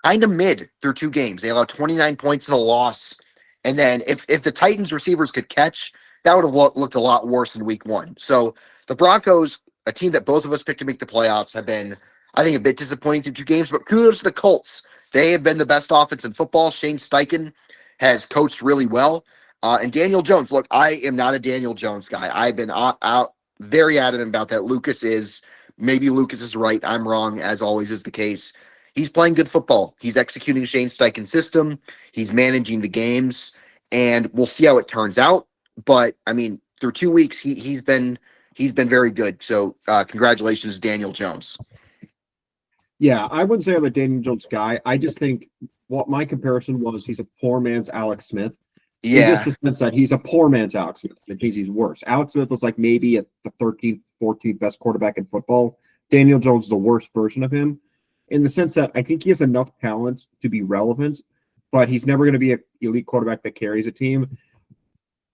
kind of mid through 2 games. They allowed 29 points in a loss. And then if the Titans receivers could catch, that would have looked a lot worse in week 1. So the Broncos, a team that both of us picked to make the playoffs, have been, I think, a bit disappointing through 2 games, but kudos to the Colts. They have been the best offense in football. Shane Steichen has coached really well. And Daniel Jones, look, I am not a Daniel Jones guy. I've been out very adamant about that. Lucas is. Maybe Lucas is right. I'm wrong, as always is the case. He's playing good football. He's executing Shane Steichen's system. He's managing the games, and we'll see how it turns out. But I mean, through 2 weeks, he's been very good. So congratulations, Daniel Jones. Yeah, I wouldn't say I'm a Daniel Jones guy. I just think what my comparison was, he's a poor man's Alex Smith. Yeah. In just the sense that he's a poor man's Alex Smith. It means he's worse. Alex Smith was like maybe at the 13th, 14th best quarterback in football. Daniel Jones is a worse version of him in the sense that I think he has enough talent to be relevant, but he's never going to be an elite quarterback that carries a team.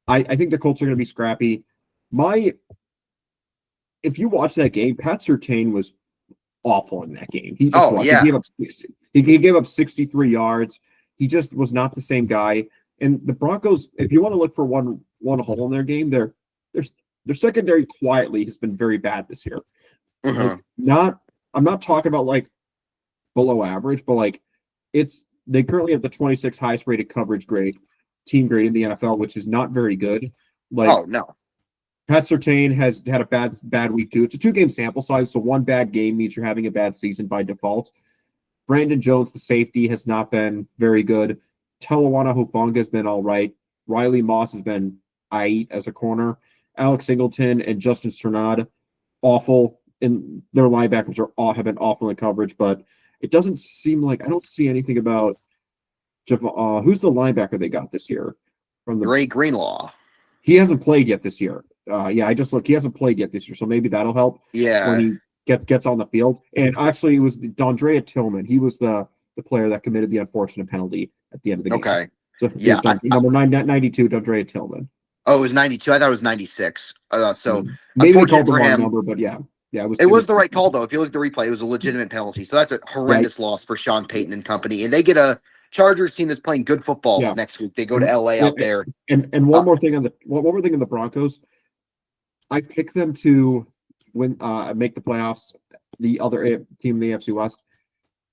I think the Colts are going to be scrappy. If you watch that game, Pat Surtain was awful in that game. He gave up 63 yards. He just was not the same guy. And the Broncos, if you want to look for one hole in their game, their secondary quietly has been very bad this year. Mm-hmm. Like, I'm not talking about like below average, but like they currently have the 26th highest rated coverage team grade in the NFL, which is not very good. Like, oh no. Pat Surtain has had a bad week too. It's a 2-game sample size, so one bad game means you're having a bad season by default. Brandon Jones, the safety, has not been very good. Telawano Hufanga has been all right. Riley Moss has been aight as a corner. Alex Singleton and Justin Strnad, awful. And their linebackers have been awful in coverage, but it doesn't seem like I don't see anything about who's the linebacker they got this year from the Ray Greenlaw. He hasn't played yet this year. I just looked. He hasn't played yet this year, so maybe that'll help. Yeah, when he gets on the field. And actually, it was Dondrea Tillman. He was the player that committed the unfortunate penalty at the end of the game. Okay. So yeah, number 92, Dondrea Tillman. Oh, it was 92. I thought it was 96. So maybe they called the wrong number, but yeah. It was the right call though. If you look at the replay, it was a legitimate penalty. So that's a horrendous loss for Sean Payton and company. And they get a Chargers team that's playing good football next week. They go to LA out there. And one more thing on the Broncos. I picked them to win, make the playoffs. The other team in the AFC West.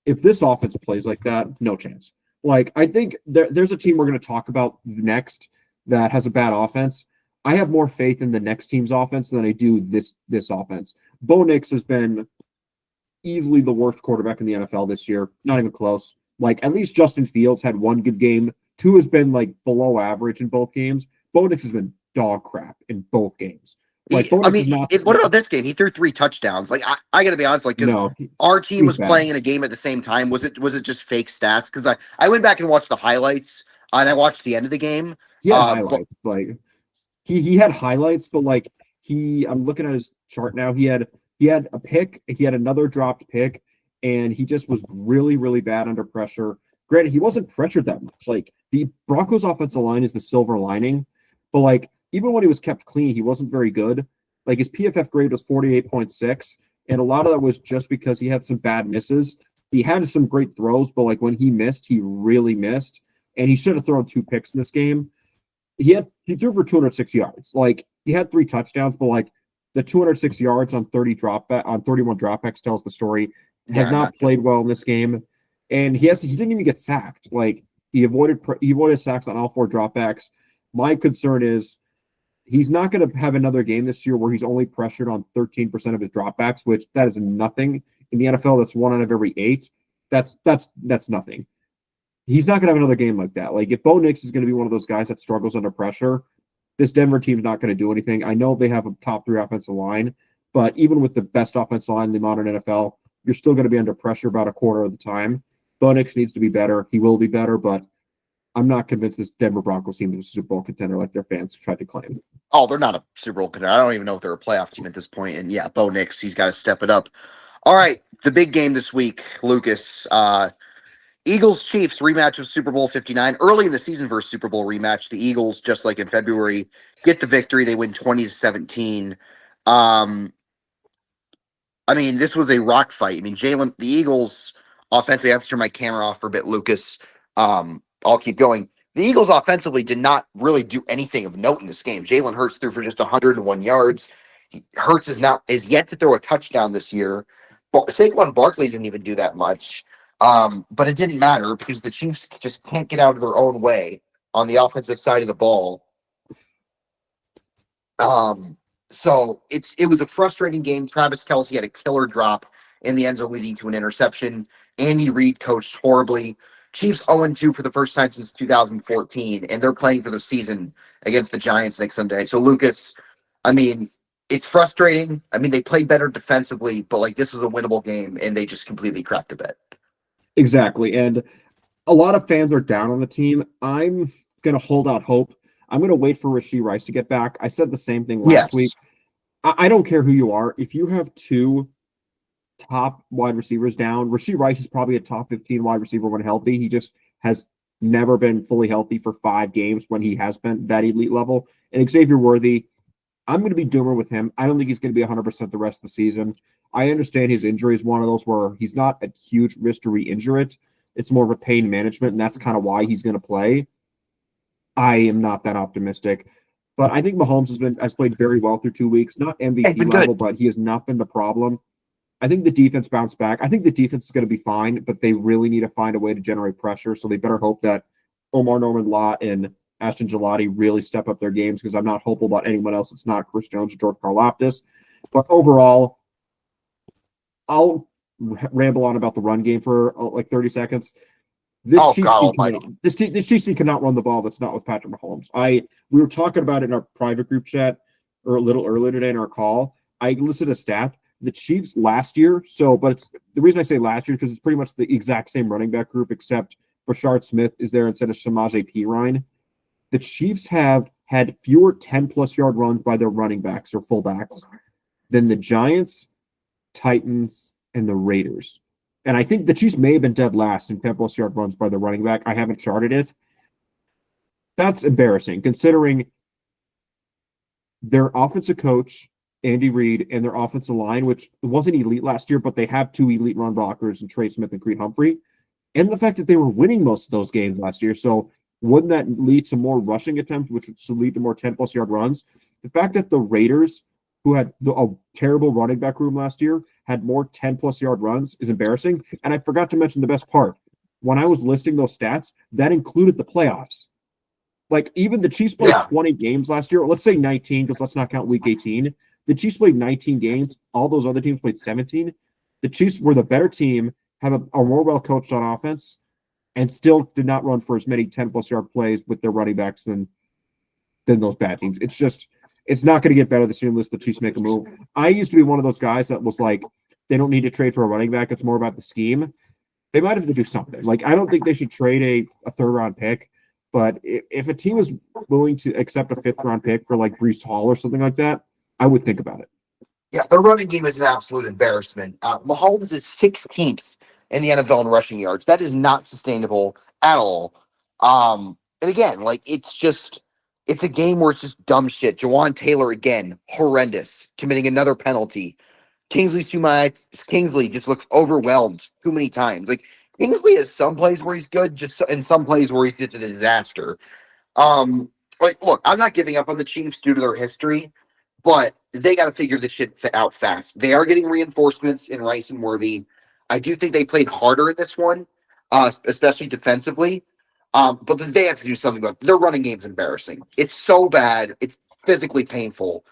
If this offense plays like that, no chance. Like I think there's a team we're going to talk about next that has a bad offense. I have more faith in the next team's offense than I do this offense. Bo Nix has been easily the worst quarterback in the NFL this year. Not even close. Like at least Justin Fields had one good game. 2 has been like below average in both games. Bo Nix has been dog crap in both games. Like, what about this game? He threw 3 touchdowns. Like I got to be honest, like because our team was playing in a game at the same time. Was it just fake stats? Because I went back and watched the highlights and I watched the end of the game. Highlights. Like he had highlights, but like I'm looking at his chart now. He had a pick. He had another dropped pick, and he just was really, really bad under pressure. Granted, he wasn't pressured that much. Like the Broncos' offensive line is the silver lining, but like. Even when he was kept clean, he wasn't very good. Like his PFF grade was 48.6, and a lot of that was just because he had some bad misses. He had some great throws, but like when he missed, he really missed, and he should have thrown 2 picks in this game. He threw for 206 yards. Like he had 3 touchdowns, but like the 206 yards on 31 dropbacks tells the story. Has not played well in this game, and he didn't even get sacked. Like he avoided sacks on all 4 dropbacks. My concern is. He's not going to have another game this year where he's only pressured on 13% of his dropbacks, which that is nothing in the NFL. That's 1 out of every 8. That's nothing. He's not going to have another game like that. Like if Bo Nix is going to be one of those guys that struggles under pressure, this Denver team's not going to do anything. I know they have a top 3 offensive line, but even with the best offensive line in the modern NFL, you're still going to be under pressure about a quarter of the time. Bo Nix needs to be better. He will be better, but I'm not convinced this Denver Broncos team is a Super Bowl contender like their fans tried to claim. Oh, they're not a Super Bowl contender. I don't even know if they're a playoff team at this point. And yeah, Bo Nix, he's got to step it up. All right, the big game this week, Lucas. Eagles Chiefs rematch of Super Bowl 59. Early in the season versus Super Bowl rematch, the Eagles, just like in February, get the victory. They win 20-17. I mean, this was a rock fight. I mean, the Eagles offensively, I have to turn my camera off for a bit, Lucas. I'll keep going. The Eagles offensively did not really do anything of note in this game. Jalen Hurts threw for just 101 yards. Hurts is yet to throw a touchdown this year. But Saquon Barkley didn't even do that much. But it didn't matter because the Chiefs just can't get out of their own way on the offensive side of the ball. So it was a frustrating game. Travis Kelce had a killer drop in the end zone leading to an interception. Andy Reid coached horribly. Chiefs 0-2 for the first time since 2014, and they're playing for the season against the Giants next Sunday. So, Lucas, I mean, it's frustrating. I mean, they played better defensively, but like this was a winnable game, and they just completely cracked a bit. Exactly. And a lot of fans are down on the team. I'm going to hold out hope. I'm going to wait for Rashee Rice to get back. I said the same thing last week. I don't care who you are. If you have two top wide receivers down, Rashee Rice is probably a top 15 wide receiver when healthy. He just has never been fully healthy for 5 games when he has been that elite level. And Xavier Worthy, I'm going to be doomer with him. I don't think he's going to be 100% the rest of the season. I understand his injury is one of those where he's not a huge risk to re-injure it. It's more of a pain management, and that's kind of why he's going to play. I am not that optimistic. But I think Mahomes has played very well through 2 weeks. Not MVP level, but he has not been the problem. I think the defense bounced back. I think the defense is going to be fine, but they really need to find a way to generate pressure. So they better hope that Omar Norman-Lott and Ashton Gelati really step up their games, because I'm not hopeful about anyone else. It's not Chris Jones or George Karlaftis. But overall, I'll ramble on about the run game for like 30 seconds. This Chiefs team cannot run the ball. That's not with Patrick Mahomes. We were talking about it in our private group chat or a little earlier today in our call. I listed a stat. The Chiefs last year, but it's the reason I say last year because it's pretty much the exact same running back group, except Brashard Smith is there instead of Samaje Perine. The Chiefs have had fewer 10-plus yard runs by their running backs or fullbacks than the Giants, Titans, and the Raiders. And I think the Chiefs may have been dead last in 10-plus yard runs by their running back. I haven't charted it. That's embarrassing, considering their offensive coach, Andy Reid, and their offensive line, which wasn't elite last year, but they have 2 elite run blockers in Trey Smith and Creed Humphrey, and the fact that they were winning most of those games last year. So wouldn't that lead to more rushing attempts, which would lead to more 10-plus yard runs? The fact that the Raiders, who had a terrible running back room last year, had more 10-plus yard runs is embarrassing. And I forgot to mention the best part. When I was listing those stats, that included the playoffs. Like, even the Chiefs played 20 games last year. Let's say 19, because let's not count week 18. The Chiefs played 19 games. All those other teams played 17. The Chiefs were the better team, are more well-coached on offense, and still did not run for as many 10-plus yard plays with their running backs than those bad teams. It's not going to get better this year unless the Chiefs make a move. I used to be one of those guys that was like, they don't need to trade for a running back. It's more about the scheme. They might have to do something. Like, I don't think they should trade a third-round pick, but if a team is willing to accept a fifth-round pick for like Breece Hall or something like that, I would think about it. Yeah, their running game is an absolute embarrassment. Mahomes is 16th in the NFL in rushing yards. That is not sustainable at all. And again, like, it's a game where it's just dumb shit. Jawan Taylor, again, horrendous, committing another penalty. Kingsley just looks overwhelmed too many times. Like, Kingsley has some plays where he's good, and some plays where he's just a disaster. Look, I'm not giving up on the Chiefs due to their history, but they got to figure this shit out fast. They are getting reinforcements in Rice and Worthy. I do think they played harder in this one, especially defensively. But they have to do something about it. Their running game's embarrassing. It's so bad. It's physically painful.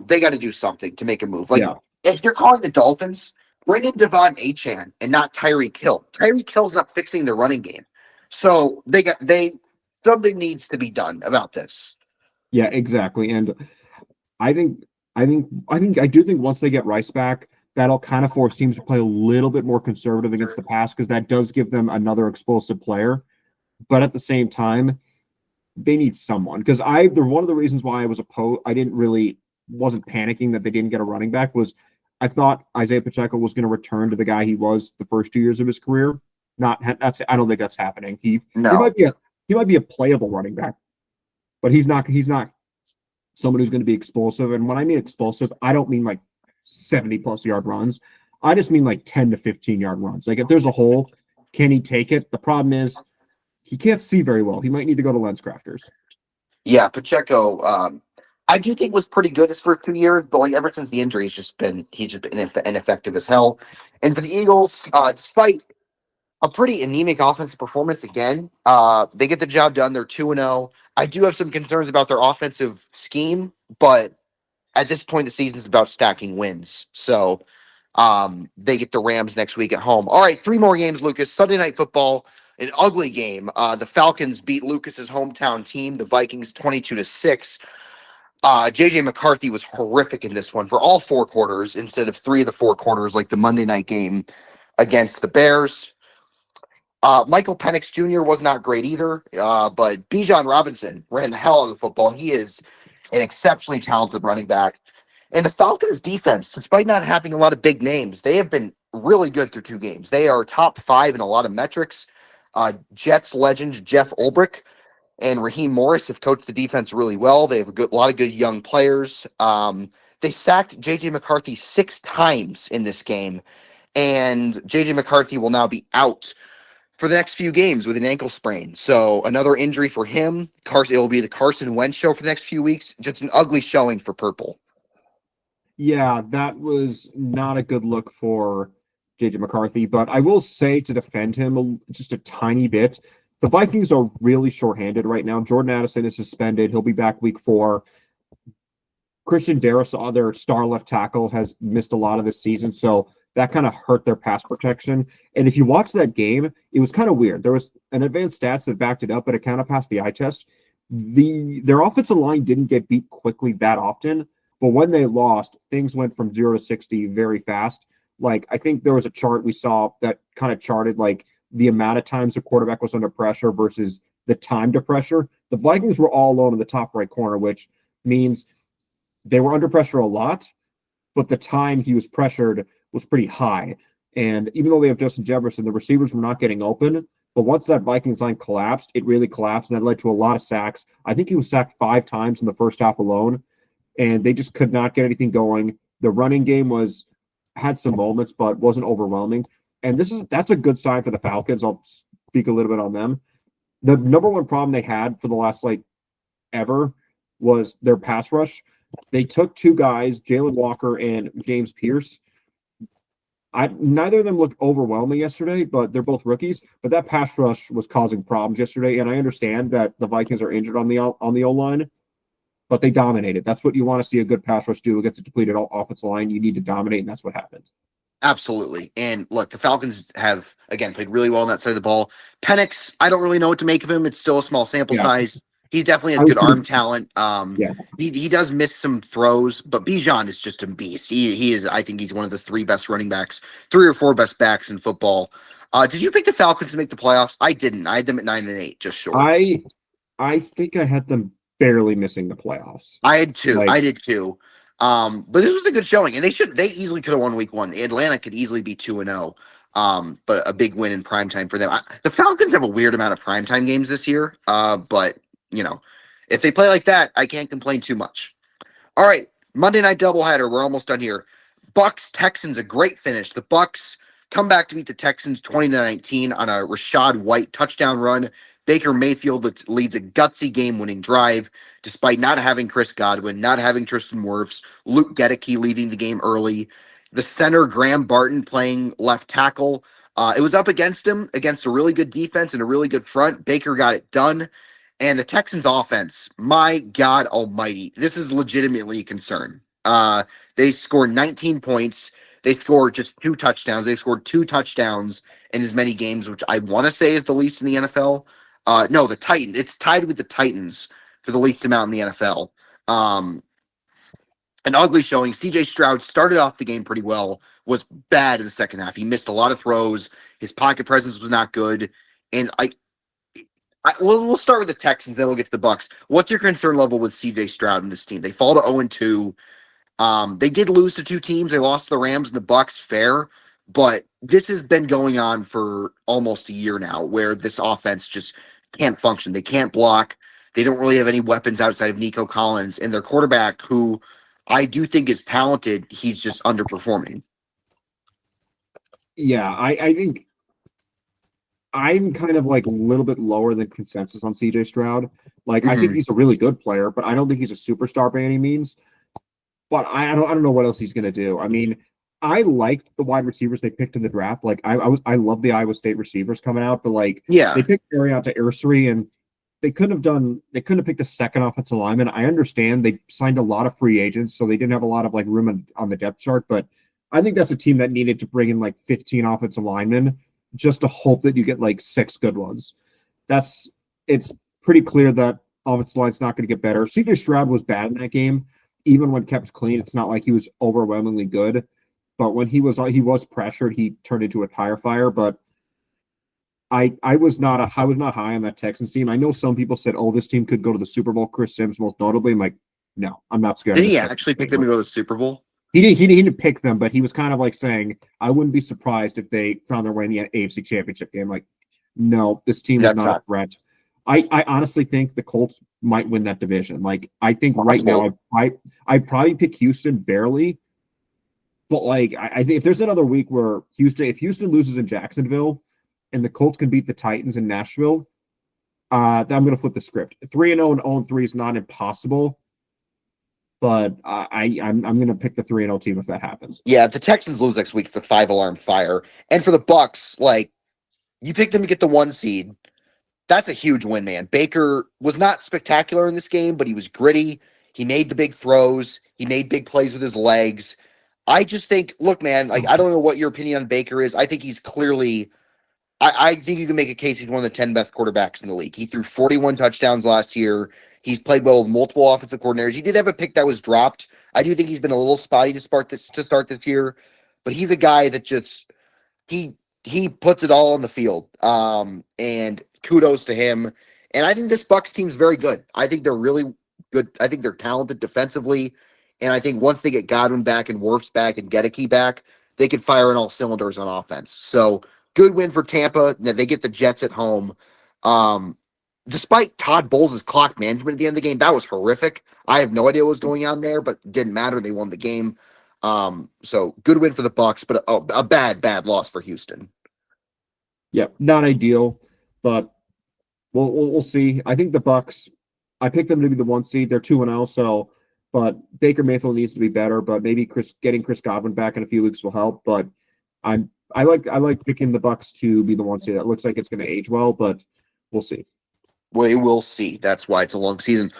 They got to do something to make a move. If you're calling the Dolphins, bring in Devon Achane and not Tyreek Hill. Tyreek Hill's not fixing their running game. So something needs to be done about this. Yeah, exactly. And I do think once they get Rice back, that'll kind of force teams to play a little bit more conservative against the pass, because that does give them another explosive player. but at the same time, they need someone because one of the reasons why I was opposed, wasn't panicking that they didn't get a running back was I thought Isaiah Pacheco was going to return to the guy he was the first 2 years of his career. I don't think that's happening. He No. might be a playable running back, but he's not someone who's going to be explosive. And when I mean explosive, I don't mean like 70+ yard runs. I just mean like 10 to 15 yard runs. Like if there's a hole, can he take it? The problem is he can't see very well. He might need to go to lens crafters. Yeah, Pacheco, I do think was pretty good his first 2 years, but like ever since the injury, he's just been ineffective as hell. And for the Eagles, despite a pretty anemic offensive performance again, they get the job done. They're 2-0. I do have some concerns about their offensive scheme, but at this point, the season's about stacking wins. So they get the Rams next week at home. All right, 3 more games, Lucas. Sunday Night Football, an ugly game. The Falcons beat Lucas's hometown team, the Vikings, 22-6. JJ McCarthy was horrific in this one for all 4 quarters instead of 3 of the 4 quarters like the Monday night game against the Bears. Michael Penix Jr. was not great either, but Bijan Robinson ran the hell out of the football. He is an exceptionally talented running back. And the Falcons defense, despite not having a lot of big names, they have been really good through 2 games. They are top 5 in a lot of metrics. Jets legend Jeff Ulbrich and Raheem Morris have coached the defense really well. They have a lot of good young players. They sacked J.J. McCarthy 6 times in this game, and J.J. McCarthy will now be out for the next few games with an ankle sprain. So another injury for him. It will be the Carson Wentz show for the next few weeks. Just an ugly showing for Purple. Yeah, that was not a good look for JJ McCarthy, but I will say to defend him just a tiny bit, the Vikings are really shorthanded right now. Jordan Addison is suspended. He'll be back week 4. Christian Darrisaw, their star left tackle, has missed a lot of this season, so that kind of hurt their pass protection. And if you watch that game, it was kind of weird. There was an advanced stats that backed it up, but it kind of passed the eye test. Their offensive line didn't get beat quickly that often, but when they lost, things went from 0 to 60 very fast. Like, I think there was a chart we saw that kind of charted like the amount of times the quarterback was under pressure versus the time to pressure. The Vikings were all alone in the top right corner, which means they were under pressure a lot, but the time he was pressured was pretty high. And even though they have Justin Jefferson, the receivers were not getting open. But once that Vikings line collapsed, it really collapsed, and that led to a lot of sacks. I think he was sacked 5 times in the first half alone, and they just could not get anything going. The running game had some moments, but wasn't overwhelming. And that's a good sign for the Falcons. I'll speak a little bit on them. The number one problem they had for the last ever was their pass rush. They took 2 guys, Jalen Walker and James Pierce. Neither of them looked overwhelming yesterday, but they're both rookies. But that pass rush was causing problems yesterday, and I understand that the Vikings are injured on the O-line, but they dominated. That's what you want to see a good pass rush do against a depleted offensive line. You need to dominate, and that's what happened. Absolutely. And look, the Falcons have, again, played really well on that side of the ball. Penix, I don't really know what to make of him. It's still a small sample size. He definitely has good arm talent. He does miss some throws, but Bijan is just a beast. He is. I think he's one of the 3 best running backs, 3 or 4 best backs in football. Did you pick the Falcons to make the playoffs? I didn't. I had them at 9-8, just short. I think I had them barely missing the playoffs. I had 2. I did too. But this was a good showing, and they easily could have won week 1. Atlanta could easily be 2-0. But a big win in primetime for them. The Falcons have a weird amount of primetime games this year. But if they play like that, I can't complain too much. All right, Monday night doubleheader. We're almost done here. Bucks Texans, a great finish. The Bucks come back to beat the Texans 20-19 on a Rashad White touchdown run. Baker Mayfield leads a gutsy game-winning drive, despite not having Chris Godwin, not having Tristan Wirfs, Luke Gedeke leaving the game early. The center, Graham Barton, playing left tackle. It was up against him, against a really good defense and a really good front. Baker got it done. And the Texans offense, my God almighty, this is legitimately a concern. They scored 19 points. They scored just 2 touchdowns. They scored 2 touchdowns in as many games, which I want to say is the least in the NFL. No, the Titans. It's tied with the Titans for the least amount in the NFL. An ugly showing. CJ Stroud started off the game pretty well, was bad in the second half. He missed a lot of throws. His pocket presence was not good. And We'll start with the Texans, then we'll get to the Bucks. What's your concern level with CJ Stroud and this team? They fall to 0-2. They did lose to two teams. They lost to the Rams and the Bucks, fair, but this has been going on for almost a year now, where this offense just can't function. They can't block. They don't really have any weapons outside of Nico Collins, and their quarterback, who I do think is talented, he's just underperforming. Yeah, I think I'm kind of like a little bit lower than consensus on CJ Stroud. Like, I think he's a really good player, but I don't think he's a superstar by any means. But I don't know what else he's gonna do. I mean, I liked the wide receivers they picked in the draft. Like, I love the Iowa State receivers coming out, but like, Yeah, they picked Ariata Ursary, and they couldn't have picked a second offensive lineman. I understand they signed a lot of free agents, so they didn't have a lot of like room on the depth chart, but I think that's a team that needed to bring in like 15 offensive linemen just to hope that you get like 6 good ones. It's pretty clear that offensive line's not going to get better. CJ Stroud was bad in that game. Even when kept clean, it's not like he was overwhelmingly good. But when he was pressured, he turned into a tire fire. But I was not high on that Texans team. I know some people said, "Oh, this team could go to the Super Bowl." Chris Sims, most notably. I'm like, no, I'm not scared. did he actually pick them to go to the Super Bowl? He didn't pick them, but he was kind of like saying, "I wouldn't be surprised if they found their way in the AFC Championship game." Like, no, this team is not a threat. I honestly think the Colts might win that division. Like, I think right now, I probably pick Houston barely, but like, I think if there's another week where if Houston loses in Jacksonville, and the Colts can beat the Titans in Nashville, then I'm going to flip the script. 3-0 and 0-3 is not impossible, but I'm going to pick the 3-0 team if that happens. Yeah, if the Texans lose next week, it's a 5-alarm fire. And for the Bucks, like, you picked them to get the 1 seed. That's a huge win, man. Baker was not spectacular in this game, but he was gritty. He made the big throws. He made big plays with his legs. I just think, look, man, like, I don't know what your opinion on Baker is. I think he's clearly, I think you can make a case he's one of the 10 best quarterbacks in the league. He threw 41 touchdowns last year. He's played well with multiple offensive coordinators. He did have a pick that was dropped. I do think he's been a little spotty to start this year, but he's a guy that just he puts it all on the field. And kudos to him. And I think this Bucks team's very good. I think they're really good. I think they're talented defensively. And I think once they get Godwin back and Wirfs back and Gedeke back, they could fire on all cylinders on offense. So good win for Tampa. They get the Jets at home. Despite Todd Bowles' clock management at the end of the game, that was horrific. I have no idea what was going on there, but it didn't matter. They won the game. So good win for the Bucks, but a bad loss for Houston. Yeah, not ideal, but we'll see. I think the Bucks, I picked them to be the 1 seed. They're 2-0, so, but Baker Mayfield needs to be better, but maybe getting Chris Godwin back in a few weeks will help. But I like picking the Bucks to be the 1 seed. That looks like it's going to age well, but we'll see. We will see. That's why it's a long season.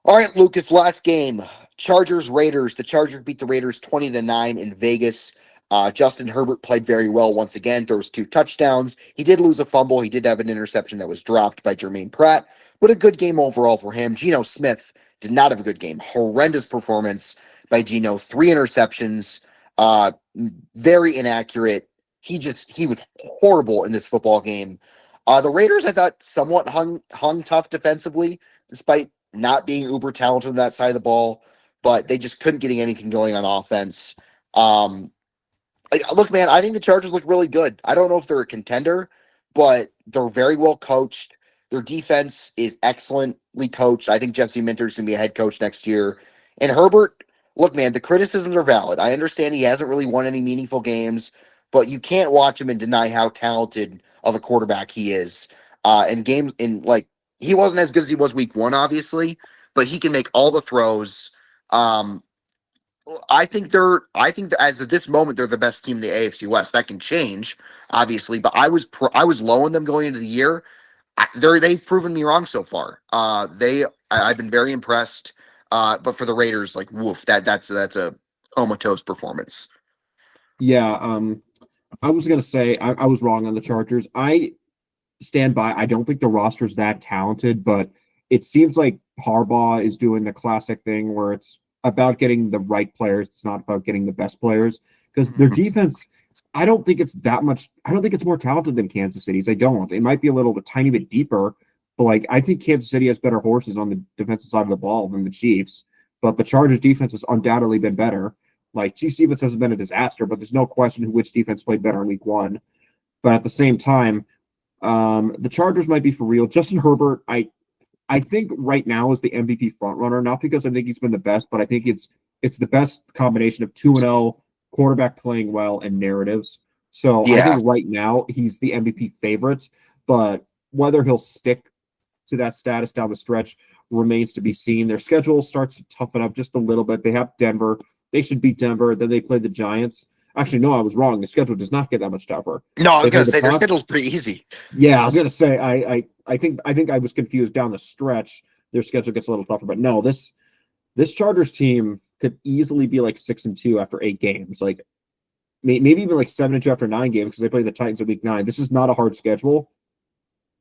All right, Lucas, last game. Chargers-Raiders. The Chargers beat the Raiders 20-9 in Vegas. Justin Herbert played very well once again. Throws 2 touchdowns. He did lose a fumble. He did have an interception that was dropped by Jermaine Pratt, but a good game overall for him. Geno Smith did not have a good game. Horrendous performance by Geno. 3 interceptions. Very inaccurate. He was horrible in this football game. The Raiders, I thought, somewhat hung tough defensively, despite not being uber talented on that side of the ball, but they just couldn't get anything going on offense. Look, man, I think the Chargers look really good. I don't know if they're a contender, but they're very well coached. Their defense is excellently coached. I think Jesse Minter's going to be a head coach next year. And Herbert, look, man, the criticisms are valid. I understand he hasn't really won any meaningful games, but you can't watch him and deny how talented of a quarterback he is. He wasn't as good as he was week 1, obviously, but he can make all the throws. I think as of this moment, they're the best team in the AFC West. That can change, obviously, but I was low on them going into the year. They've proven me wrong so far. I've been very impressed. But for the Raiders, like, woof, that's a comatose performance. Yeah, I was gonna say I was wrong on the Chargers. I stand by. I don't think the roster is that talented, but it seems like Harbaugh is doing the classic thing where it's about getting the right players. It's not about getting the best players, because their defense, I don't think it's that much. I don't think it's more talented than Kansas City's. I don't. It might be a tiny bit deeper, But like, I think Kansas City has better horses on the defensive side of the ball than the Chiefs. But the Chargers defense has undoubtedly been better. Like, Chiefs defense hasn't been a disaster, but there's no question which defense played better in week 1. But at the same time, the Chargers might be for real. Justin Herbert, I think right now is the MVP frontrunner, not because I think he's been the best, but I think it's the best combination of 2-0, quarterback playing well, and narratives. So I think right now he's the MVP favorite, but whether he'll stick to that status down the stretch remains to be seen. Their schedule starts to toughen up just a little bit. They have Denver. They should beat Denver. Then they play the Giants. Actually, no, I was wrong. The schedule does not get that much tougher. No, I was going to say their schedule's pretty easy. Yeah, I was going to say I think I was confused down the stretch. Their schedule gets a little tougher, but no, this Chargers team could easily be like 6-2 after 8 games. Like maybe even like 7-2 after 9 games because they play the Titans in week 9. This is not a hard schedule,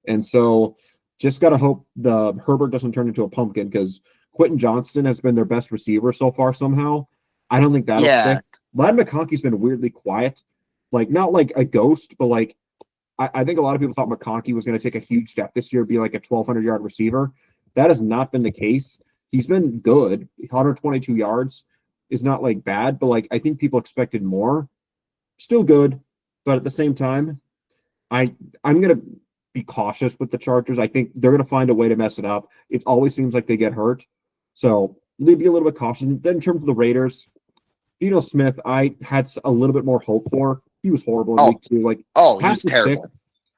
and so just got to hope the Herbert doesn't turn into a pumpkin because Quentin Johnston has been their best receiver so far somehow. I don't think that'll stick. Ladd McConkey's been weirdly quiet, like not like a ghost, but like I think a lot of people thought McConkey was going to take a huge step this year, be like a 1,200-yard receiver. That has not been the case. He's been good. 122 yards is not like bad, but like I think people expected more. Still good, but at the same time, I'm going to be cautious with the Chargers. I think they're going to find a way to mess it up. It always seems like they get hurt, so they'd be a little bit cautious. Then in terms of the Raiders, Geno Smith, I had a little bit more hope for. He was horrible in week 2. Like, he was terrible.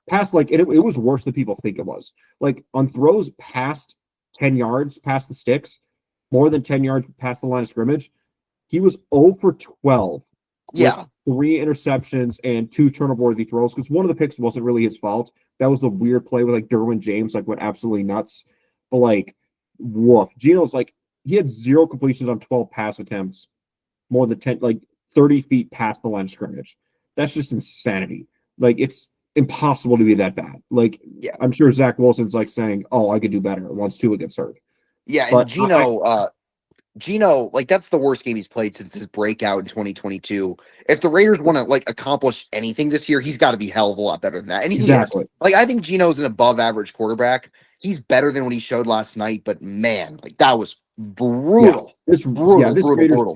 It was worse than people think it was. Like on throws past 10 yards, past the sticks, more than 10 yards past the line of scrimmage, he was 0 for 12. Yeah. 3 interceptions and 2 turnover-worthy throws because one of the picks wasn't really his fault. That was the weird play with like Derwin James like went absolutely nuts. But like, woof. Geno's like he had 0 completions on 12 pass attempts, more than 10, like 30 feet past the line of scrimmage. That's just insanity. Like it's impossible to be that bad. Like I'm sure Zach Wilson's like saying, "Oh, I could do better" once Tua gets hurt. Yeah, and but Geno, like that's the worst game he's played since his breakout in 2022. If the Raiders want to like accomplish anything this year, he's got to be a hell of a lot better than that. And he is. Like I think Geno's an above average quarterback. He's better than what he showed last night, but man, like that was brutal. This Raider.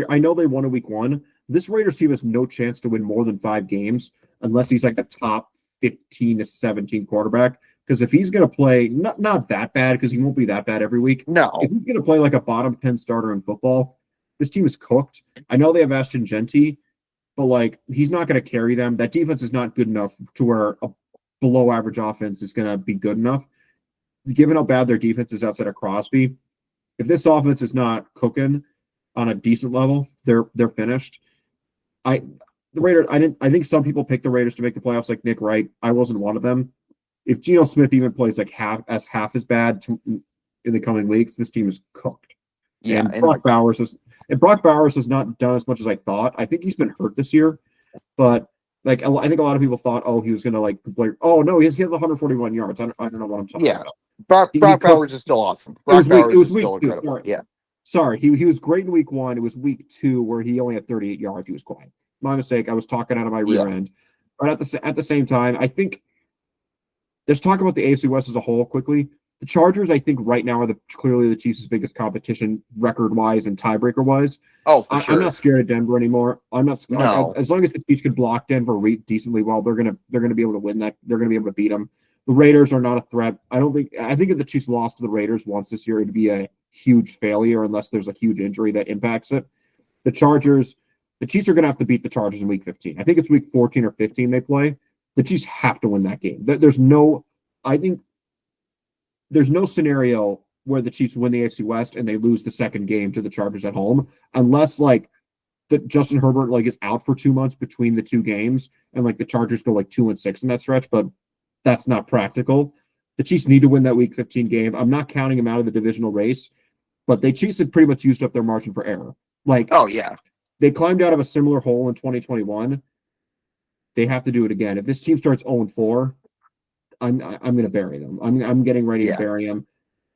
I know they won in week 1. This Raiders team has no chance to win more than 5 games unless he's like a top 15 to 17 quarterback. Because if he's going to play, not that bad, because he won't be that bad every week. No. If he's going to play like a bottom 10 starter in football, this team is cooked. I know they have Ashton Genty, but like he's not going to carry them. That defense is not good enough to where a below average offense is going to be good enough. Given how bad their defense is outside of Crosby, if this offense is not cooking on a decent level, they're finished. I think some people picked the Raiders to make the playoffs, like Nick Wright. I wasn't one of them. If Geno Smith even plays like half as bad in the coming weeks, this team is cooked. Yeah, and Brock Bowers has not done as much as I thought. I think he's been hurt this year, but like I think a lot of people thought, oh, he was going to like play. Oh no, he has 141 yards. I don't know what I'm talking about. Brock Bowers is still awesome. Brock Bowers is still incredible. Sorry, he was great in week 1. It was week 2 where he only had 38 yards. He was quiet. My mistake. I was talking out of my rear end. But at the same time, I think let's talk about the AFC West as a whole quickly. The Chargers, I think, right now are clearly the Chiefs' biggest competition record-wise and tiebreaker-wise. Oh, for sure. I'm not scared of Denver anymore. I'm not. No. As long as the Chiefs could block Denver decently well, they're gonna be able to win that. They're gonna be able to beat them. The Raiders are not a threat. I think if the Chiefs lost to the Raiders once this year, it'd be a huge failure unless there's a huge injury that impacts it. The Chiefs are gonna have to beat the Chargers in week 15. I think it's week 14 or 15 they play. The Chiefs have to win that game. There's no scenario where the Chiefs win the AFC West and they lose the second game to the Chargers at home, unless like that Justin Herbert like is out for 2 months between the 2 games and like the Chargers go like 2-6 in that stretch, but that's not practical. The Chiefs need to win that week 15 game. I'm not counting them out of the divisional race, but the Chiefs have pretty much used up their margin for error. Like, oh yeah, they climbed out of a similar hole in 2021. They have to do it again. If this team starts 0-4, I'm going to bury them. I'm getting ready to bury them.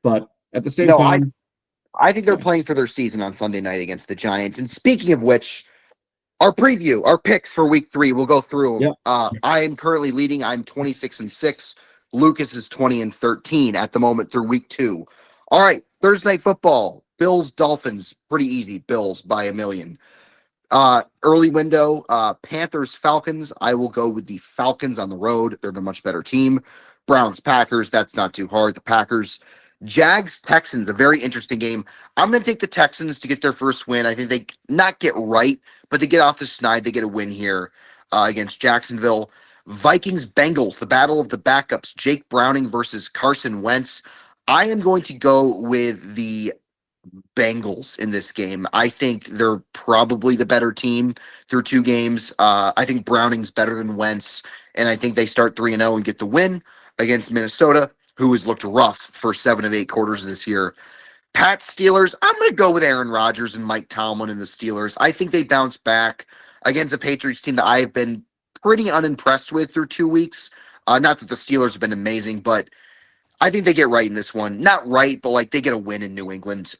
But at the same time, I think they're playing for their season on Sunday night against the Giants. And speaking of which, our picks for week 3, we'll go through them. Yep. I am currently leading. I'm 26-6. Lucas is 20-13 at the moment through week 2. All right, Thursday night football. Bills Dolphins, pretty easy. Bills by a million. Early window, Panthers Falcons. I will go with the Falcons on the road. They're a much better team. Browns Packers. That's not too hard. The Packers. Jags Texans, a very interesting game. I'm going to take the Texans to get their first win. I think they not get right, but they get off the schneid. They get a win here against Jacksonville. Vikings Bengals, the battle of the backups. Jake Browning versus Carson Wentz. I am going to go with the Bengals in this game. I think they're probably the better team through 2 games. I think Browning's better than Wentz, and I think they start 3-0 and get the win against Minnesota, who has looked rough for 7 of 8 quarters this year. Pats Steelers, I'm going to go with Aaron Rodgers and Mike Tomlin and the Steelers. I think they bounce back against a Patriots team that I have been pretty unimpressed with through 2 weeks. Not that the Steelers have been amazing, but I think they get right in this one. Not right, but like they get a win in New England.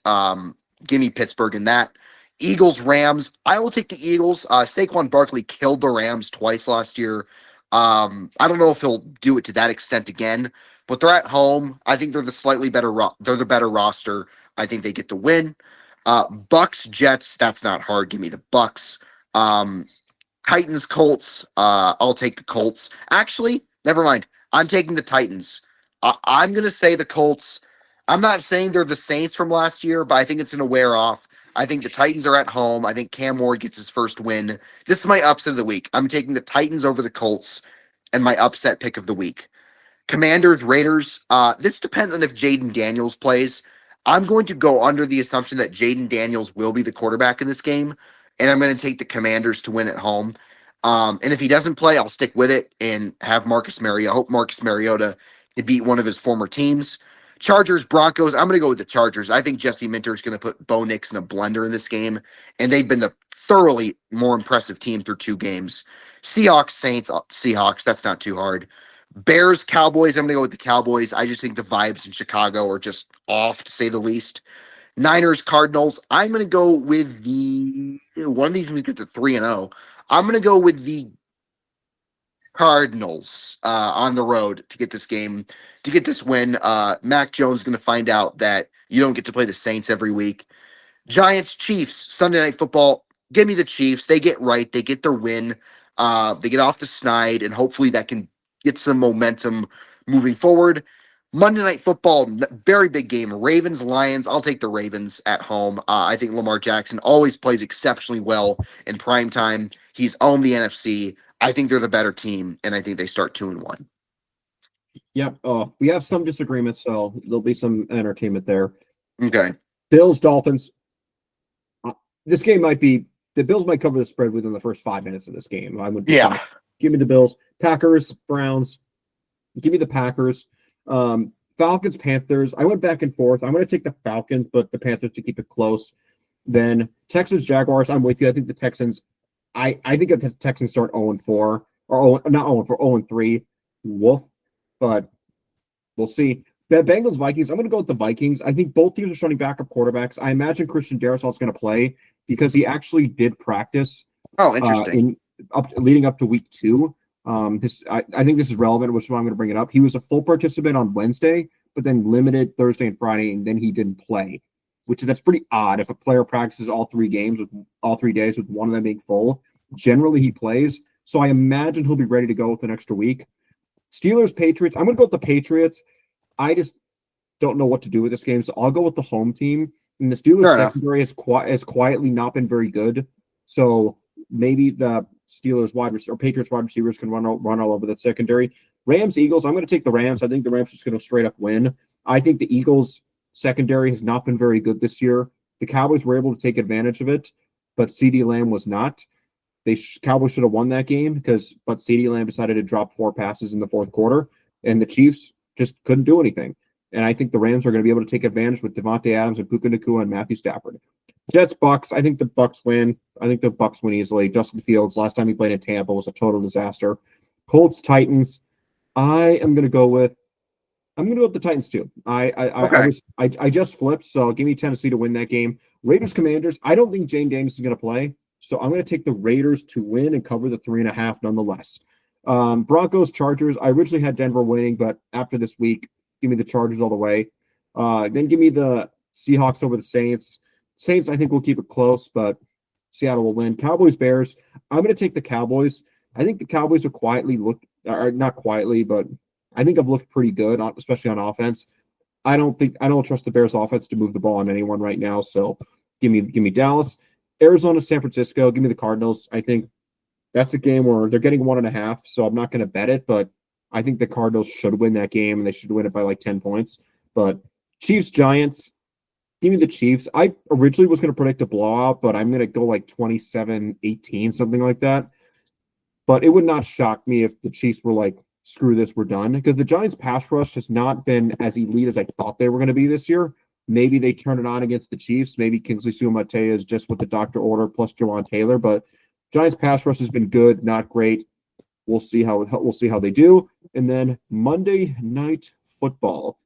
Give me Pittsburgh in that. Eagles, Rams. I will take the Eagles. Saquon Barkley killed the Rams twice last year. I don't know if he'll do it to that extent again, but they're at home. I think they're the slightly better. They're the better roster. I think they get the win. Bucks, Jets. That's not hard. Give me the Bucks. Titans, Colts. I'll take the Colts. Actually, never mind. I'm taking the Titans. I'm going to say the Colts. I'm not saying they're the Saints from last year, but I think it's going to wear off. I think the Titans are at home. I think Cam Ward gets his first win. This is my upset of the week. I'm taking the Titans over the Colts and my upset pick of the week. Commanders, Raiders. This depends on if Jaden Daniels plays. I'm going to go under the assumption that Jaden Daniels will be the quarterback in this game, and I'm going to take the Commanders to win at home. And if he doesn't play, I'll stick with it and have Marcus Mariota. I hope Marcus Mariota can beat one of his former teams. Chargers, Broncos. I'm going to go with the Chargers. I think Jesse Minter is going to put Bo Nix in a blender in this game, and they've been the thoroughly more impressive team through 2 games. Seahawks, Saints, Seahawks. That's not too hard. Bears, Cowboys. I'm going to go with the Cowboys. I just think the vibes in Chicago are just off, to say the least. Niners, Cardinals. I'm going to go with the one of these. We get to 3-0. I'm going to go with the Cardinals on the road to get this game, to get this win. Mac Jones is going to find out that you don't get to play the Saints every week. Giants, Chiefs, Sunday Night Football. Give me the Chiefs. They get right. They get their win. They get off the schneid, and hopefully that can get some momentum moving forward. Monday Night Football, very big game. Ravens, Lions. I'll take the Ravens at home. I think Lamar Jackson always plays exceptionally well in prime time. He's owned the NFC. I think they're the better team, and I think they start 2-1. Yep. We have some disagreements, so there'll be some entertainment there. Okay. Bills, Dolphins. This game might be the Bills might cover the spread within the first 5 minutes of this game. I would. Yeah. Give me the Bills. Packers, Browns. Give me the Packers. Falcons, Panthers. I went back and forth. I'm going to take the Falcons, but the Panthers to keep it close. Then Texans, Jaguars. I'm with you. I think the Texans. I think if the Texans start 0-4 or not 0-4, 0-3. Woof. But we'll see. The Bengals, Vikings. I'm going to go with the Vikings. I think both teams are starting backup quarterbacks. I imagine Christian Darrisaw is going to play because he actually did practice. Oh, interesting. Leading up to week 2. I think this is relevant, which is why I'm going to bring it up. He was a full participant on Wednesday, but then limited Thursday and Friday, and then he didn't play, that's pretty odd. If a player practices all 3 games with all 3 days with one of them being full, generally he plays. So I imagine he'll be ready to go with an extra week. Steelers, Patriots. I'm going to go with the Patriots. I just don't know what to do with this game, so I'll go with the home team. And the Steelers secondary has quietly not been very good, so maybe the Steelers Patriots wide receivers can run all over that secondary. Rams, Eagles. I'm going to take the Rams. I think the Rams are just going to straight up win. I think the Eagles secondary has not been very good this year. The Cowboys were able to take advantage of it, but CeeDee Lamb was not. Cowboys should have won that game but CeeDee Lamb decided to drop 4 passes in the fourth quarter, and the Chiefs just couldn't do anything. And I think the Rams are going to be able to take advantage with Devontae Adams and Puka Nacua and Matthew Stafford. Jets, Bucks. I think the Bucks win. I think the Bucks win easily. Justin Fields, last time he played in Tampa, was a total disaster. Colts, Titans. I'm going to go with the Titans too. I just flipped, so give me Tennessee to win that game. Raiders, Commanders. I don't think Jane Daniels is going to play, so I'm going to take the Raiders to win and cover the 3.5 nonetheless. Broncos, Chargers. I originally had Denver winning, but after this week, give me the Chargers all the way. Then give me the Seahawks over the Saints. Saints, I think, will keep it close, but Seattle will win. Cowboys, Bears. I'm going to take the Cowboys. I think the Cowboys have quietly looked, or not quietly, but I think have looked pretty good, especially on offense. I don't trust the Bears offense to move the ball on anyone right now. So give me Dallas. Arizona, San Francisco. Give me the Cardinals. I think that's a game where they're getting 1.5, so I'm not going to bet it, but I think the Cardinals should win that game, and they should win it by like 10 points. But Chiefs, Giants, give me the Chiefs. I originally was going to predict a blowout, but I'm going to go like 27-18, something like that. But it would not shock me if the Chiefs were like, screw this, we're done. Because the Giants' pass rush has not been as elite as I thought they were going to be this year. Maybe they turn it on against the Chiefs. Maybe Kingsley Suamate is just what the doctor ordered plus Jawan Taylor. But Giants' pass rush has been good, not great. We'll see how they do. And then Monday Night Football,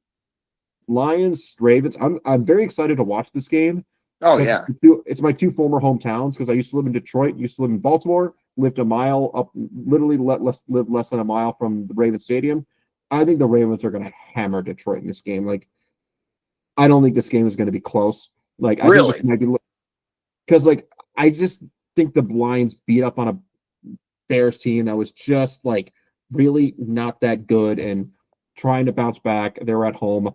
Lions, Ravens. I'm very excited to watch this game. Oh yeah, it's my two former hometowns because I used to live in Detroit, used to live in Baltimore, lived a mile up, literally less than a mile from the Ravens Stadium. I think the Ravens are going to hammer Detroit in this game. Like, I don't think this game is going to be close. Like, I really? think it might be because like I just think the Lions beat up on a Bears team that was just like really not that good and trying to bounce back. They're at home.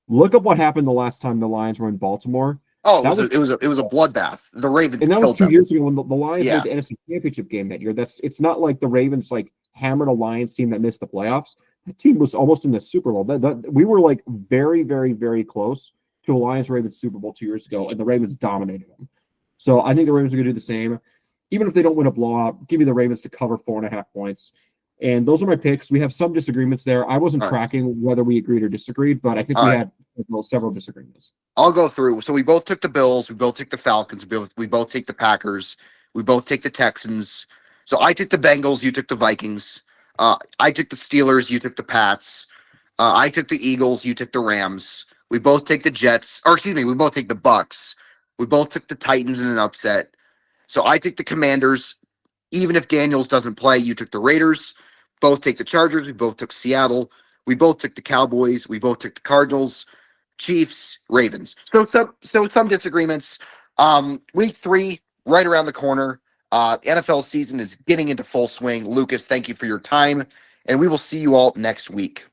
Look up what happened the last time the Lions were in Baltimore. Oh, it was a bloodbath. The Ravens and that was killed 2 years ago when the Lions Yeah. made the NFC Championship game that year. It's not like the Ravens like hammered a Lions team that missed the playoffs. That team was almost in the Super Bowl. We were like very, very, very close to a Lions-Ravens Super Bowl 2 years ago, and the Ravens dominated them. So I think the Ravens are going to do the same. Even if they don't win a blowout, give me the Ravens to cover 4.5 points. And those are my picks. We have some disagreements there. I wasn't tracking whether we agreed or disagreed, but I think we had several disagreements. I'll go through. So we both took the Bills. We both took the Falcons. We both take the Packers. We both take the Texans. So I took the Bengals. You took the Vikings. I took the Steelers. You took the Pats. I took the Eagles. You took the Rams. We both take the Jets. Or excuse me, we both take the Bucks. We both took the Titans in an upset. So I took the Commanders. Even if Daniels doesn't play, you took the Raiders. Both take the Chargers. We both took Seattle. We both took the Cowboys. We both took the Cardinals. Chiefs, Ravens. So some disagreements. Week 3, right around the corner. NFL season is getting into full swing. Lucas, thank you for your time, and we will see you all next week.